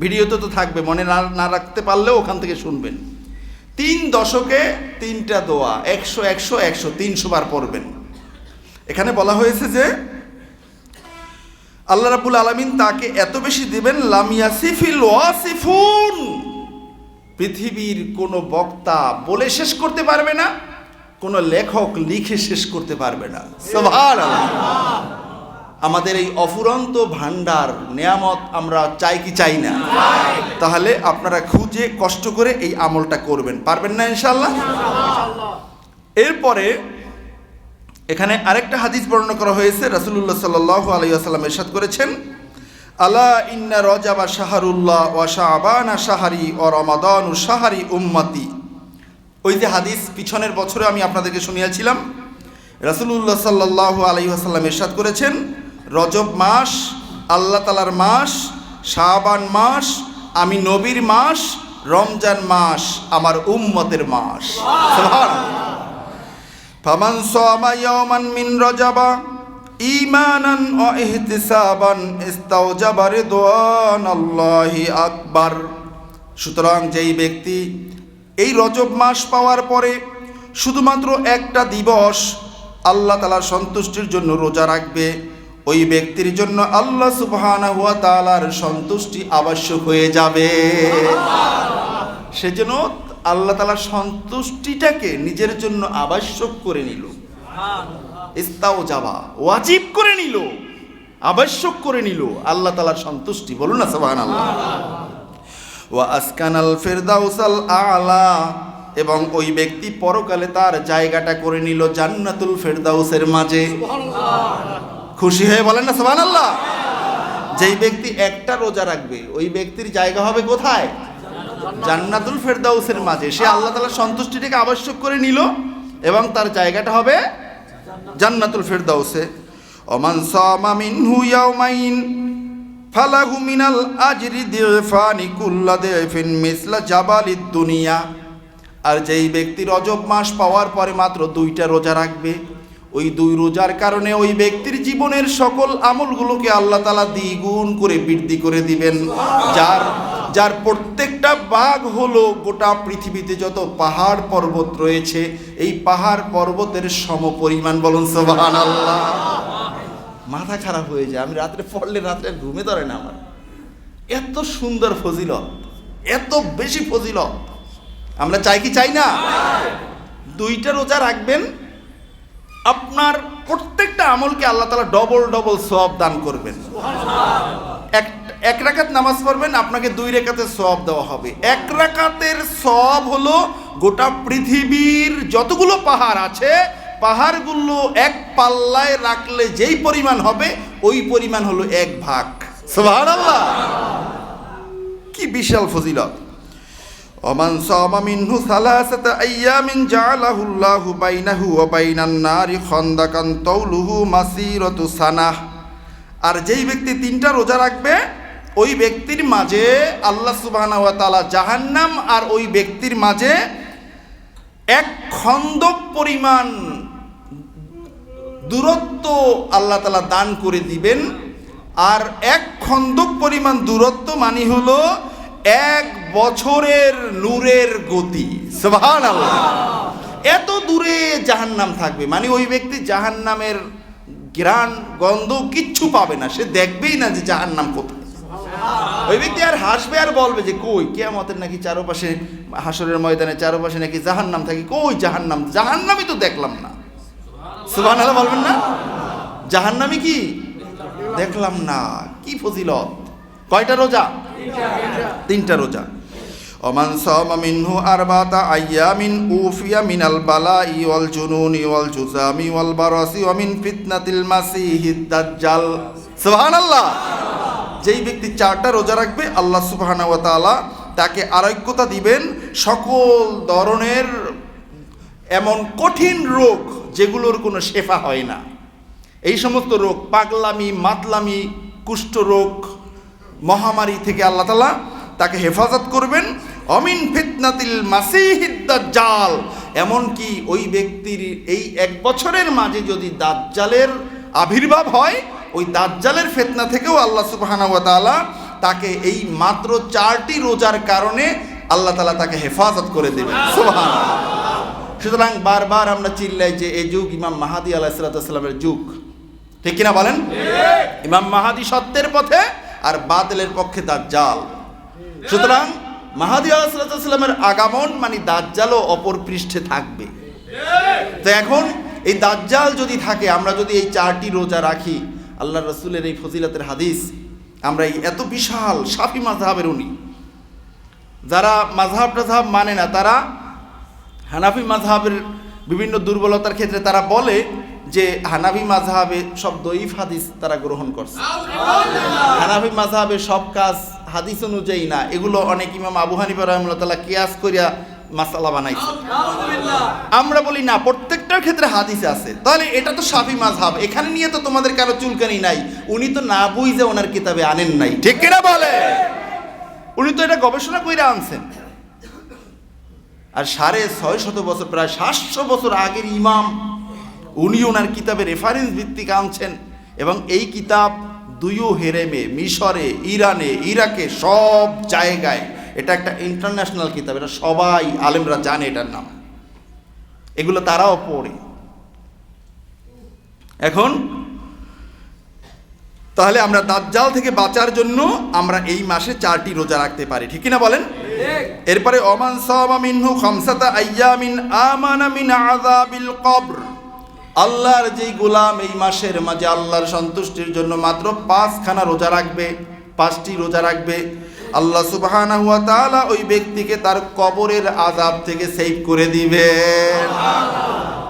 ভিডিওতে তো থাকবে, মনে না রাখতে পারলেও ওখান থেকে শুনবেন। 3 দশকে 3টা দোয়া, 100 100 100 300 বার পড়বেন। এখানে বলা হয়েছে যে আল্লাহ রাব্বুল আলামিন তাকে এত বেশি দিবেন, লাম ইয়াসিফিল ওয়াসিফুন, পৃথিবীর কোনো বক্তা বলে শেষ করতে পারবে না, কোনো লেখক লিখে শেষ করতে পারবে না। সুবহানাল্লাহ। আমাদের এই অফুরন্ত ভান্ডার নেয়ামত আমরা চাই কি চাই না? তাহলে আপনারা খুঁজে কষ্ট করে এই আমলটা করবেন, পারবেন না ইনশাআল্লাহ? এরপরে এখানে আরেকটা হাদিস বর্ণনা করা হয়েছে। রাসূলুল্লাহ সাল্লাল্লাহু আলাইহি ওয়াসাল্লাম ইরশাদ করেছেন, আলা ইন্না রজাবা শাহরুল্লাহ ওয়া শাবানা শাহরি ওয়া রমাদানু শাহরি উম্মতি। ওই যে হাদিস পিছনের বছরে আমি আপনাদেরকে শুনিয়েছিলাম, রাসূলুল্লাহ সাল্লাল্লাহু আলাইহি ওয়াসাল্লাম ইরশাদ করেছেন, রজব মাস আল্লাহ তাআলার মাস, শাবান মাস আমি নবীর মাস, রমজান মাস আমার উম্মতের মাস। সুবহানাল্লাহ। ফামান সামা ইয়াওমান মিন রজাবা ঈমানান ওয়া ইহতিসাবান ইস্তাওজাবা রিদওয়ানাল্লাহি আকবার। সুতরাং যেই ব্যক্তি এই রজব মাস পাওয়ার পরে শুধুমাত্র একটা দিবস আল্লাহ তাআলার সন্তুষ্টির জন্য রোজা রাখবে, ওই ব্যক্তির জন্য আল্লাহ সুবহানাহু ওয়া তাআলার সন্তুষ্টি আবশ্যক হয়ে যাবে। সেজন্য আল্লাহ তাআলার সন্তুষ্টিটাকে নিজের জন্য আবশ্যক করে নিল, ইস্তাওজাবা ওয়াজিব করে নিল, আবশ্যক করে নিল আল্লাহ তাআলার সন্তুষ্টি। বলুন না সুবহানাল্লাহ। ওয়া আসকানাল ফিরদাউসাল আ'লা, এবং ওই ব্যক্তি পরকালে তার জায়গাটা করে নিল জান্নাতুল ফিরদাউসের মাঝে। খুশি হয়ে বলেন না সুবহানাল্লাহ। যেই ব্যক্তি একটা রোজা রাখবে ওই ব্যক্তির জায়গা হবে কোথায়? জান্নাতুল ফিরদাউসের মাঝে। সে আল্লাহ তাআলার সন্তুষ্টিটাকে আবশ্যক করে নিল এবং তার জায়গাটা হবে জান্নাতুল ফিরদাউসে। ওমান সামা মিনহু ইয়াওমাইন ফালাহু মিনাল আজরি দিফানি কুল্লা দিফিন মিসলা জাবালিদ দুনিয়া। আর যেই ব্যক্তি রজব মাস পাওয়ার পরে মাত্র 2টা রোজা রাখবে, ওই 2 রোজার কারণে ওই ব্যক্তির জীবনের সকল আমলগুলোকে আল্লাহ তাআলা দ্বিগুণ করে বৃদ্ধি করে দিবেন। যার প্রত্যেকটা ভাগ হলো গোটা পৃথিবীতে যত পাহাড় পর্বত রয়েছে এই পাহাড় পর্বতের সমপরিমাণ। বলুন সুবহানাল্লাহ। মাথা খারাপ হয়ে যায়, আমি রাত্রে পড়লে রাত্রে ঘুমে ধরে না আমার। এত সুন্দর ফজিলত, এত বেশি ফজিলত আমরা চাই কি চাই না? 2টা রোজা রাখবেন, আপনার প্রত্যেকটা আমলকে আল্লাহ তাআলা ডবল ডবল সওয়াব দান করবেন। এক রাকাত নামাজ পড়বেন, আপনাকে 2 রাকাতের সওয়াব দেওয়া হবে। 1 রাকাতের সওয়াব হলো গোটা পৃথিবীর যতগুলো পাহাড় আছে পাহাড়গুলো এক পাল্লায় রাখলে যেই পরিমাণ হবে ওই পরিমাণ হলো 1 ভাগ। সুবহানাল্লাহ, কি বিশাল ফজিলত। ওমান সামা মিনহু সালাসাতা আইয়ামিন জাআলাহুল্লাহু বাইনাহু ওয়া বাইনান নারি খান্দাকান তাউলুহু মাসিরাতু সানাহ। আর যেই ব্যক্তি 3টা রোজা রাখবে ওই ব্যক্তির মাঝে আল্লাহ সুবহানাহু ওয়া তাআলা জাহান্নাম আর ওই ব্যক্তির মাঝে 1 খন্দক পরিমাণ দূরত্ব আল্লাহ তাআলা দান করে দিবেন। আর এক খন্দক পরিমাণ দূরত্ব মানে হলো 1 বছরের নূরের গতি। সুবহানাল্লাহ। এত দূরে জাহান্নাম থাকবে, মানে ওই ব্যক্তি জাহান্নামের ঘ্রাণ গন্ধ কিচ্ছু পাবে না, সে দেখবেই না যে জাহান্নাম কোথায়। ওই ব্যক্তি আর হাসবে আর বলবে যে কই কিয়ামতের নাকি চারপাশে, হাসরের ময়দানে চারপাশে নাকি জাহান্নাম থাকে, কই জাহান্নাম, জাহান্নামই তো দেখলাম না। সুবহানাল্লাহ বলবেন না? জাহান্নামই কি দেখলাম না। কি ফজিলত! কয়টা রোজা? 3টা রোজা। ওমান সামা মিনহু আরবাতা আইয়ামিন উফিয়া মিনাল বালাই ওয়াল জুনুনি ওয়াল জুজামি ওয়াল বারাসি ওয়া মিন ফিতনাতিল মাসিহিদ দাজ্জাল। সুবহানাল্লাহ। যেই ব্যক্তি 4টা রোজা রাখবে আল্লাহ সুবহানাহু ওয়া তাআলা তাকে আরোগ্যতা দিবেন সকল ধরনের এমন কঠিন রোগ যেগুলোর কোনো শেফা হয় না। এই সমস্ত রোগ, পাগলামি, মাতলামি, কুষ্ঠরোগ, মহামারী থেকে আল্লাহ তাআলা তাকে হেফাজত করবেন। অমিন ফিতনাতিল মাসিহিদ দাজ্জাল, এমনকি ওই ব্যক্তির এই 1 বছরের মাঝে যদি দাজ্জালের আবির্ভাব হয়, ওই দাজ্জালের ফিতনা থেকেও আল্লাহ সুবহানাহু ওয়া তাআলা তাকে এই মাত্র 4টি রোজার কারণে আল্লাহ তাআলা তাকে হেফাজত করে দেবেন। সুবহানাল্লাহ। সুতরাং বারবার আমরা চিল্লাই যে এই যুগ ইমাম মাহাদি আলাইহিস সালামের যুগ, ঠিক কিনা বলেন? ইমাম মাহাদি সত্যের পথে আর বাতিলের পক্ষে দাজ্জাল। সুতরাং মাহাদি আলাইহিস সালামের আগমন মানে দাজ্জালও অপর পৃষ্ঠে থাকবে। তো এখন এই দাজ্জাল যদি থাকে, আমরা যদি এই 4টি রোজা রাখি, আল্লাহ রাসূলের এই ফজিলতের হাদিস, আমরা এই এত বিশাল শাফি মাযহাবের উনি, যারা মাযহাব টাযহাব মানে না, তারা হানাফি মাযহাবের বিভিন্ন দুর্বলতার ক্ষেত্রে তারা বলে যে হানাফি মাযহাবে সব দঈফ হাদিস তারা গ্রহণ করছে, হানাফি মাযহাবে সব কাজ হাদিস অনুযায়ী না, এগুলো অনেক ইমাম আবু হানিফা রাহিমাহুল্লাহ তাআলা কিয়াস করিয়া মাসালা বানাইছে। আমরা বলি না, প্রত্যেকটার ক্ষেত্রে হাদিস আছে। তাহলে এটা তো শাফি মাযহাব, এখানে নিয়ে তো তোমাদের কারো চুলকানি নাই। উনি তো না বুঝে ওনার কিতাবে আনেন নাই, ঠিক কিনা বলে? উনি তো এটা গবেষণা কইরা আনছেন। আর 650 বছর, প্রায় 700 বছর আগের ইমাম, উনি ওনার কিতাবে রেফারেন্স ভিত্তিক আনছেন। এবং এই কিতাব দুইও হেরেমে, মিশরে, ইরানে, ইরাকে, সব জায়গায় এটা একটা ইন্টারন্যাশনাল কিতাব, এটা সবাই আলেমরা জানে এটার নাম, এগুলো তারাও পড়ে। এখন তাহলে আমরা দাজ্জাল থেকে বাঁচার জন্য আমরা এই মাসে 4টি রোজা রাখতে পারি, ঠিক কিনা বলেন? এরপরে ওমান সামা মিনহু খামসাতা আইয়ামিন আমানা মিন আযাবিল কবর, আল্লাহর যেই গোলাম এই মাসের মাঝে আল্লাহর সন্তুষ্টির জন্য মাত্র 5খানা রোজা রাখবে, 5টি রোজা রাখবে, আল্লাহ সুবহানাহু ওয়া তাআলা ওই ব্যক্তিকে তার কবরের আযাব থেকে সেভ করে দিবেন।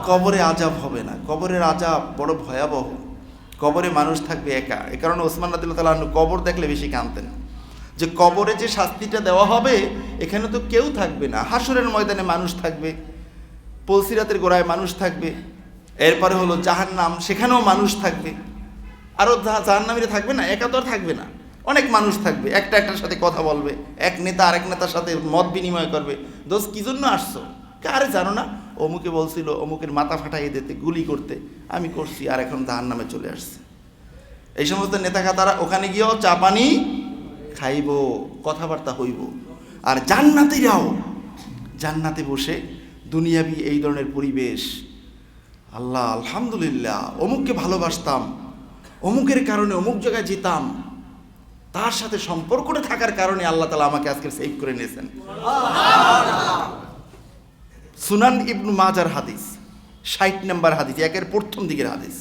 কবরে আযাব হবে না, কবরের আযাব বড় ভয়াবহ। কবরে মানুষ থাকবে একা। এ কারণে ওসমান রাদিয়াল্লাহু তাআলা আনহু কবর দেখলে বেশি কাঁদতেন, যে কবরে যে শাস্তিটা দেওয়া হবে এখানে তো কেউ থাকবে না, হাসরের ময়দানে মানুষ থাকবে, পুলসিরাতের গোড়ায় মানুষ থাকবে, এরপরে হলো জাহান্নাম, সেখানেও মানুষ থাকবে, আরও জাহান্নামীরা থাকবে না, একা তো আর থাকবে না, অনেক মানুষ থাকবে, একটা একটার সাথে কথা বলবে, এক নেতা আরেক নেতার সাথে মত বিনিময় করবে। দোস্ত কি জন্য আসছো? আরে জানো না, অমুকে বলছিল অমুকের মাথা ফাটাইয়ে দিতে, গুলি করতে, আমি করছি, আর এখন জাহান্নামে চলে আসছে। এই সমস্ত নেতা খাতারা ওখানে গিয়েও চা পানি খাইব, কথাবার্তা হইব। আর জান্নাতীরাও জান্নাতে বসে দুনিয়াবি এই ধরনের পরিবেশ, আল্লাহ আলহামদুলিল্লাহ অমুককে ভালোবাসতাম, অমুকের কারণে অমুক জায়গায় যেতাম, তার সাথে সম্পর্কটা থাকার কারণে আল্লাহ তাআলা আমাকে আজকে সেভ করে নিয়েছেন। সুনান ইবনু মাজার হাদিস, 60 নম্বর হাদিস, একের প্রথম দিকের হাদিস।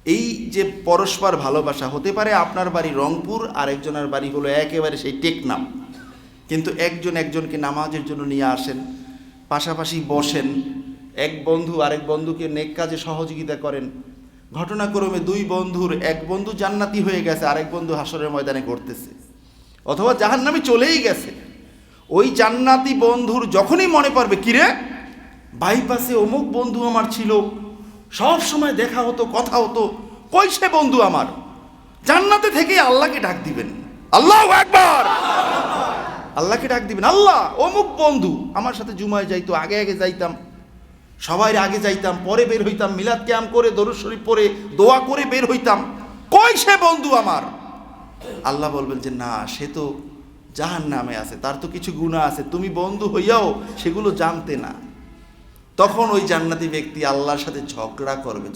এই যে পরস্পর ভালোবাসা, হতে পারে আপনার বাড়ি রংপুর আর একজনের বাড়ি হলো একেবারে সেই টেকনাম, কিন্তু একজন একজনকে নামাজের জন্য নিয়ে আসেন, পাশাপাশি বসেন, এক বন্ধু আরেক বন্ধুকে নেক কাজে সহযোগিতা করেন। ঘটনাক্রমে 2 বন্ধুর এক বন্ধু জান্নাতি হয়ে গেছে, আরেক বন্ধু হাসরের ময়দানে ঘটতেছে, অথবা জাহান্নামে চলেই গেছে। ওই জান্নাতি বন্ধুর যখনই মনে পড়বে, কিরে বাইপাসে অমুক বন্ধু আমার ছিল, সব সময় দেখা হতো, কথা হতো, কই সে বন্ধু আমার, জান্নাতে থেকে আল্লাহকে ডাক দিবেন, আল্লাহু আকবার, আল্লাহকে ডাক দিবেন, আল্লাহ অমুক বন্ধু আমার সাথে জুমায় যাইতো, আগে আগে যাইতাম, সবাই আগে যাইতাম, পরে বের হইতাম, মিলাদ ক্যাম্প করে দরুদ শরীফ পড়ে দোয়া করে বের হইতাম। কই সে বন্ধু আমার? আল্লাহ বলবেন যে না, সে তো জাহান্নামে আছে, তার তো কিছু গুনাহ আছে, তুমি বন্ধু হইয়াও সেগুলো জানতে না। তখন ওই জান্নাতি ব্যক্তি আল্লাহর সাথে ঝগড়া করবে।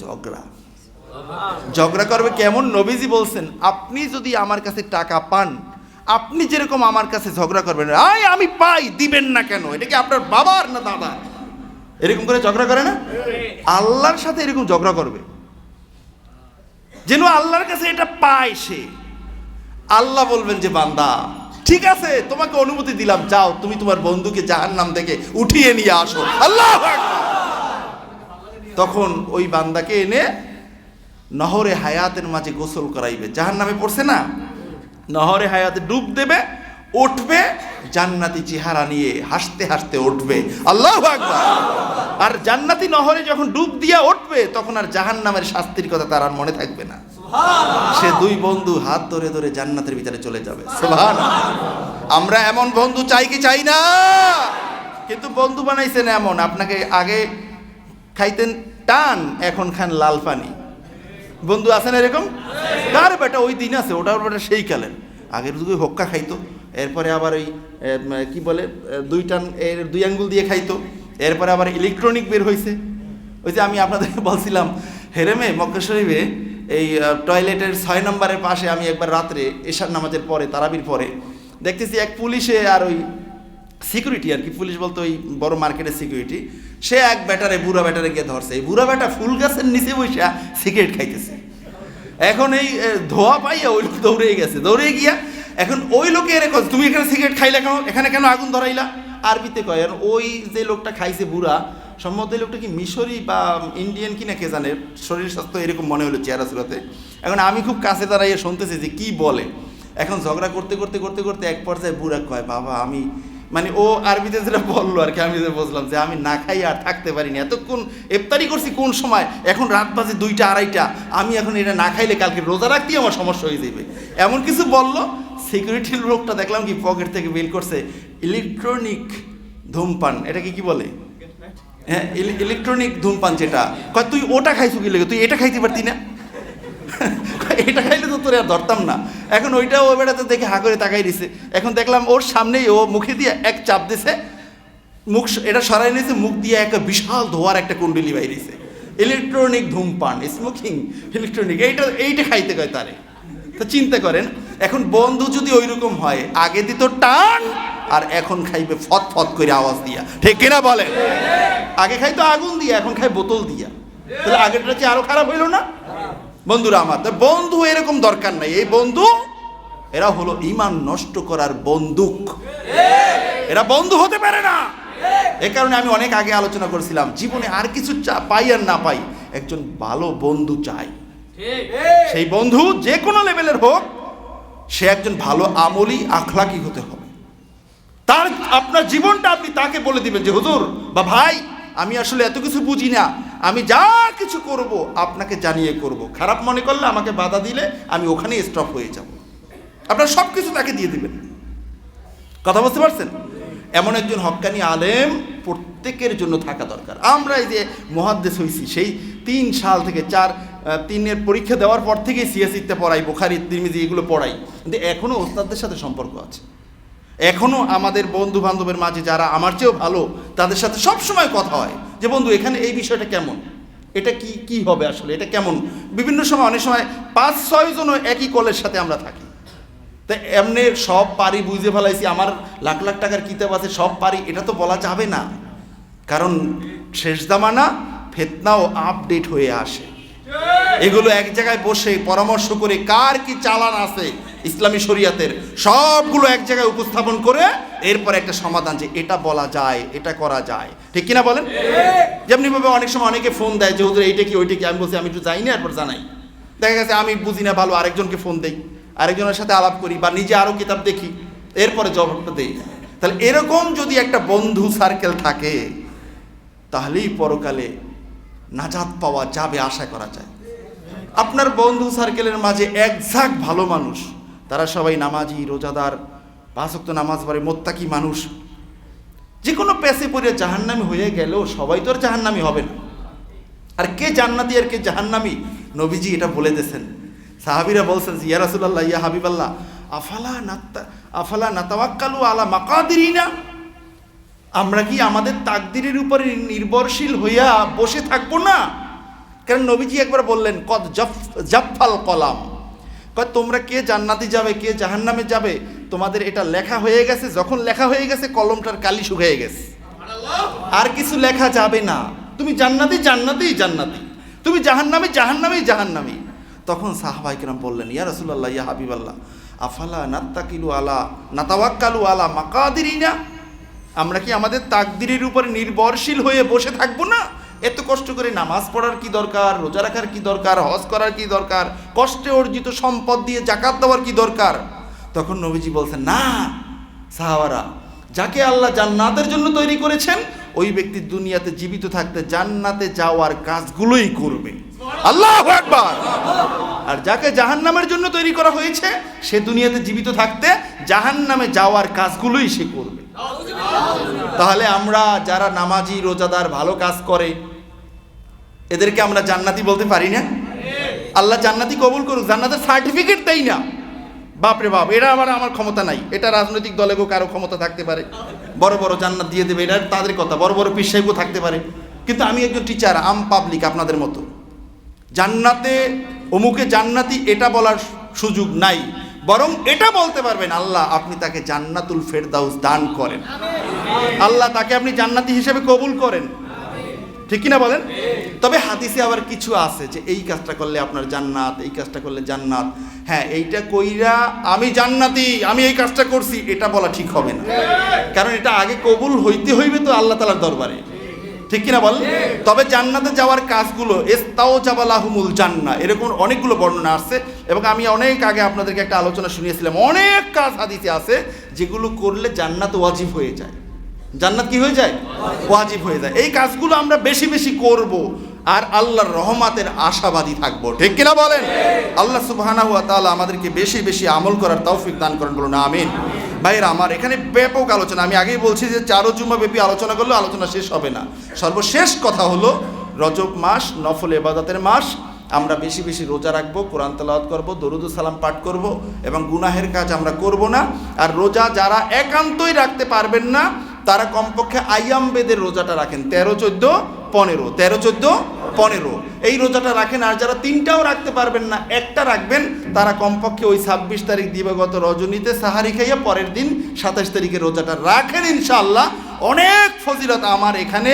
ঝগড়া করবে কেমন? নবীজি বলছেন, আপনি যদি আমার কাছে টাকা পান, আপনি যেরকম আমার কাছে ঝগড়া করবেন, আমি পাই, দিবেন না কেন? এটা কি আপনার বাবার না দাদা? এরকম করে ঝগড়া করে না? আল্লাহর সাথে এরকম ঝগড়া করবে যেন আল্লাহর কাছে এটা পায় সে। আল্লাহ বলবেন যে বান্দা, ঠিক আছে, তোমাকে অনুমতি দিলাম, যাও তুমি তোমার বন্ধুকে জাহান্নাম থেকে উঠিয়ে নিয়ে আসো। আল্লাহু আকবার। তখন ওই বান্দাকে এনে নহরে হায়াতের মাঝে গোসল করাইবে। জাহান্নামে পড়ছে না, নহরে হায়াতে ডুব দেবে, উঠবে, জান্নাতি চেহারা নিয়ে হাসতে হাসতে উঠবে। আল্লাহু আকবার। আর জান্নাতি নহরে যখন ডুব দিয়া উঠবে, তখন আর জাহান্নামের শাস্তির কথা তার আর মনে থাকবে না। সে দুই বন্ধু হাত ধরে ধরে জান্নাতের ভিতরে চলে যাবে। সুবহানাল্লাহ। আমরা এমন বন্ধু চাই কি চাই না? কিন্তু বন্ধু বানাইছেন এমন, আপনাকে আগে খাইতেন টান, এখন খান লাল পানি। বন্ধু আছেন এরকম? কার বেটা ওই দিন আছে, ওটার বেটা সেই কালের আগের যুগে হোক্কা খাইতো, এরপরে আবার ওই কি বলে দুই টান এর দুই আঙ্গুল দিয়ে খাইতো, এরপরে আবার ইলেকট্রনিক বের হয়েছে। ওই যে আমি আপনাদেরকে বলছিলাম, হেরেমে মক্কা শরীফে এই টয়লেটের 6 নম্বরের পাশে আমি একবার রাত্রে এশার নামাজের পরে, তারাবির পরে দেখতেছি এক পুলিশে আর ওই সিকিউরিটি, আর কি পুলিশ বলতো ওই বড় মার্কেটের সিকিউরিটি, সে এক ব্যাটারে বুড়া ব্যাটারে গিয়ে ধরছে। এই বুড়া ব্যাটা ফুল গাছের নিচে বসে সিগারেট খাইতেছে। এখন এই ধোয়া পাইয়া ওই লোক দৌড়ে গেছে, দৌড়ে গিয়া এখন ওই লোকে এরকম, তুমি এখানে সিগারেট খাইলা কেন, এখানে কেন আগুন ধরাইলা? আরবিতে কয়। আর ওই যে লোকটা খাইছে বুড়া, সম্ভবত এই লোকটা কি মিশরি বা ইন্ডিয়ান কিনা কে জানে, শরীর স্বাস্থ্য এরকম মনে হলো চেহারা সুরাতে। এখন আমি খুব কাছে দাঁড়াইয়ে শুনতেছি যে কি বলে। এখন ঝগড়া করতে করতে করতে করতে এক পর্যায়ে বুড়া কয়, বাবা আমি, মানে ও আরবিতে যেটা বললো আর কি, আমি যে বুঝলাম যে আমি না খাই আর থাকতে পারিনি, এতক্ষণ ইফতারি করছি কোন সময়, এখন রাত বাজে 2টা 2:30, আমি এখন এটা না খাইলে কালকে রোজা রাখতেই আমার সমস্যা হয়ে যাবে, এমন কিছু বললো। সিকিউরিটির লোকটা দেখলাম কি পকেট থেকে বের করছে ইলেকট্রনিক ধূমপান, এটাকে কি বলে? হ্যাঁ, ইলেকট্রনিক ধূমপান যেটা। কয় তুই ওটা খাইছো কি লেগে, তুই এটা খাইতে পারতি না? এটা খাইলে তো তোর আর ধরতাম না। এখন ওইটা ও বেড়াতে দেখে হা করে তাকাই দিছে। এখন দেখলাম ওর সামনেই ও মুখে দিয়ে এক চাপ দিছে, মুখ এটা সরাই নিয়েছে, মুখ দিয়ে একটা বিশাল ধোয়ার একটা কুণ্ডলি বাইরেছে। ইলেকট্রনিক ধূমপান, স্মোকিং ইলেকট্রনিক, এইটা খাইতে কয় তারে। তো চিন্তা করেন, এখন বন্ধু যদি ওইরকম হয়, আগে দিত টান আর এখন খাইবে ফত ফত করে আওয়াজ দিয়া, ঠিক কিনা বলেন? আগে খাইতো আগুন দিয়া, এখন খাই বোতল দিয়া, তাহলে আগেরটা চেয়ে আরো খারাপ হইল না? বন্ধুরা আমার, বন্ধু এরকম দরকার নাই। এই বন্ধু এরা হলো ঈমান নষ্ট করার বন্দুক, এরা বন্ধু হতে পারে না। এ কারণে আমি অনেক আগে আলোচনা করেছিলাম, জীবনে আর কিছু পাই আর না পাই, একজন ভালো বন্ধু চাই। সেই বন্ধু যে কোনো লেভেলের হোক, সে একজন ভালো আমলি আখলাকি হতে হবে। তার আপনার জীবনটা আপনি তাকে বলে দিবেন যে হুজুর বা ভাই, আমি আসলে এত কিছু বুঝি না, আমি যা কিছু করব আপনাকে জানিয়ে করব, খারাপ মনে করলে আমাকে বাধা দিলে আমি ওখানেই স্টপ হয়ে যাব। আপনার সব কিছু তাকে দিয়ে দিবেন। কথা বুঝতে পারছেন? এমন একজন হক্কানি আলেম প্রত্যেকের জন্য থাকা দরকার। আমরা এই যে মুহাদ্দিস হইছি, সেই 3 সাল থেকে 3-এর পরীক্ষা দেওয়ার পর থেকে সিএসিতে পড়াই, বুখারী তিরমিজি এগুলো পড়াই, কিন্তু এখনও ওস্তাদদের সাথে সম্পর্ক আছে। এখনও আমাদের বন্ধু বান্ধবের মাঝে যারা আমার চেয়েও ভালো, তাদের সাথে সব সময় কথা হয় যে বন্ধু এখানে এই বিষয়টা কেমন, এটা কি হবে আসলে, এটা কেমন। বিভিন্ন সময়, অনেক সময় 5-6 জনও একই কলের সাথে আমরা থাকি। তাই এমনি সব পারি বুঝে ফেলাইছি, আমার লাখ লাখ টাকার কিতাব আছে, সব পারি, এটা তো বলা যাবে না। কারণ শেষ জামানা, ফিতনাও আপডেট হয়ে আসে। এগুলো এক জায়গায় বসে পরামর্শ করে কার কি চালান আছে ইসলামী শরিয়াতের, সবগুলো এক জায়গায় উপস্থাপন করে এরপর একটা সমাধান, যে এটা বলা যায়, এটা করা যায়, ঠিক কিনা বলেন? যেমনিভাবে অনেক সময় অনেকে ফোন দেয় যে হুজুর এইটা কি ওইটা কি, আমি বলছি আমি একটু যাই না, এরপর জানাই। দেখা গেছে আমি বুঝি না ভালো, আরেকজনকে ফোন দেই, আরেকজনের সাথে আলাপ করি, বা নিজে আরও কিতাব দেখি, এরপরে জবাবটা দেই। তাহলে এরকম যদি একটা বন্ধু সার্কেল থাকে, তাহলেই পরকালে নাজাত পাওয়া যাবে, আশা করা যায়। আপনার বন্ধু সার্কেলের মাঝে একঝাঁক ভালো মানুষ, তারা সবাই নামাজি, রোজাদার, 5 ওয়াক্ত নামাজ পড়ে, মোত্তাকি মানুষ, যে কোনো প্যাসে পড়ে জাহান্নামী হয়ে গেলেও সবাই তো আর জাহান্নামী হবে না। আর কে জান্নাতি আর কে জাহান্নামী নবীজি এটা বলে দিয়েছেন। সাহাবীরা বলছেন, ইয়া রাসূলুল্লাহ, ইয়া হাবিবাল্লাহ, আফালা নাতাওয়াক্কালু আলা মাকাদিরিনা, আমরা কি আমাদের তাকদিরের উপরে নির্ভরশীল হইয়া বসে থাকবো না? কারণ নবীজি একবার বললেন, কদ জাফফাল কলাম, কয় তোমরা কে জান্নাতি যাবে কে জাহান্নামে যাবে তোমাদের এটা লেখা হয়ে গেছে। যখন লেখা হয়ে গেছে কলমটার কালি শুকিয়ে গেছে, আর কিছু লেখা যাবে না। তুমি জান্নাতি জান্নাতি জান্নাতি, তুমি জাহান্নামী জাহান্নামী জাহান্নামী। তখন সাহাবায়ে কেরাম বললেন, ইয়া রাসূলুল্লাহ, ইয়া হাবিবাল্লাহ, আফালা নাতাওয়াক্কালু আলা মাকাদিরিনা, আমরা কি আমাদের তাকদিরের উপরে নির্ভরশীল হয়ে বসে থাকবো না? এত কষ্ট করে নামাজ পড়ার কি দরকার, রোজা রাখার কি দরকার, হজ করার কি দরকার, কষ্টে অর্জিত সম্পদ দিয়ে যাকাত দেওয়ার কি দরকার? তখন নবীজি বলছেন, না সাহাবারা, যাকে আল্লাহ জান্নাতের জন্য তৈরি করেছেন ওই ব্যক্তি দুনিয়াতে জীবিত থাকতে জান্নাতে যাওয়ার কাজগুলোই করবে। আল্লাহু আকবার। আর যাকে জাহান্নামের জন্য তৈরি করা হয়েছে সে দুনিয়াতে জীবিত থাকতে জাহান্নামে যাওয়ার কাজগুলোই সে করবে। তাহলে আমরা যারা নামাজি রোজাদার ভালো কাজ করে এদেরকে আমরা জান্নাতি বলতে পারি না? আল্লাহ জান্নাতি কবুল করুক, জান্নাতের সার্টিফিকেট দেই না। বাপরে বাপ, এটা আবার আমার ক্ষমতা নাই, এটা রাজনৈতিক দলে কারো ক্ষমতা থাকতে পারে, বড় বড় জান্নাত দিয়ে দেবে, এটা তাদের কথা, বড় বড় পীর সাহেবও থাকতে পারে। কিন্তু আমি একজন টিচার, আম পাবলিক, আপনাদের মতো জান্নাতে অমুকে জান্নাতি এটা বলার সুযোগ নাই। বরং এটা বলতে পারবেন, আল্লাহ আপনি তাকে জান্নাতুল ফেরদাউস দান করেন, আল্লাহ তাকে আপনি জান্নাতি হিসেবে কবুল করেন। ঠিক কিনা বলেন? তবে হাদিসে আবার কিছু আছে যে এই কাজটা করলে আপনার জান্নাত, এই কাজটা করলে জান্নাত। হ্যাঁ, এইটা কইরা আমি জান্নাতি, আমি এই কাজটা করছি, এটা বলা ঠিক হবে না। কারণ এটা আগে কবুল হইতে হইবে তো আল্লাহ তাআলার দরবারে। ঠিক কিনা বল? তবে জান্নাতে যাওয়ার কাজগুলো ইস্তাওজাবালাহুমুল জান্নাহ, এরকম অনেকগুলো বর্ণনা আছে। এবং আমি অনেক আগে আপনাদেরকে একটা আলোচনা শুনিয়েছিলাম, অনেক কাজ হাদিসে আছে যেগুলো করলে জান্নাত ওয়াজিব হয়ে যায়। জান্নাত কি হয়ে যায়? ওয়াজিব হয়ে যায়। এই কাজগুলো আমরা বেশি বেশি করব আর আল্লাহর রহমতের আশাবাদী থাকবো। ঠিক কিনা বলেন? আল্লাহ সুবহানাহু ওয়া তাআলা আমাদেরকে বেশি বেশি আমল করার তৌফিক দান করেন, বলুন আমিন। ভাইরা আমার, এখানে ব্যাপক আলোচনা, আমি আগেই বলছি যে 4 জুমা ব্যাপী আলোচনা করলে আলোচনা শেষ হবে না। সর্বশেষ কথা হলো, রজব মাস নফল ইবাদতের মাস, আমরা বেশি বেশি রোজা রাখবো, কোরআন তেলাওয়াত করব, দরুদ ও সালাম পাঠ করব এবং গুনাহের কাজ আমরা করব না। আর রোজা যারা একান্তই রাখতে পারবেন না তারা কমপক্ষে আইয়াম বেদের রোজাটা রাখেন, 13, 14, 15, 13, 14, 15 এই রোজাটা রাখেন। আর যারা 3টাও রাখতে পারবেন না, একটা রাখবেন, তারা কমপক্ষে ওই 26 তারিখ দিবাগত রজনীতে সাহারি খাইয়া পরের দিন 27 তারিখে রোজাটা রাখেন। ইনশাআল্লাহ অনেক ফজিলত আমার এখানে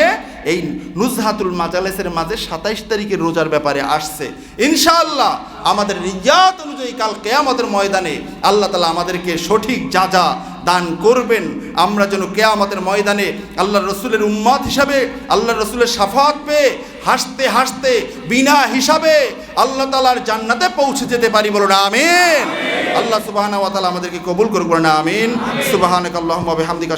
এই নুজহাতুল মাজালিসের মাঝে 27 তারিখের রোজার ব্যাপারে আসছে। ইনশাআল্লাহ আমাদের নিয়াত অনুযায়ী কাল কিয়ামতের ময়দানে আল্লাহ তাআলা আমাদেরকে সঠিক যা দান করবেন, আমরা যেন কিয়ামতের ময়দানে আল্লাহর রাসূলের উম্মত হিসাবে আল্লাহর রাসূলের শাফাত পেয়ে হাসতে হাসতে বিনা হিসাবে আল্লাহ তাআলার জান্নাতে পৌঁছে যেতে পারি, বলুন আমিন। আল্লাহ সুবহানাহু ওয়া তাআলা আমাদেরকে কবুল করুন, বলুন আমিন। সুবহানাকাল্লাহুম্মা ওয়া বিহামদিকা।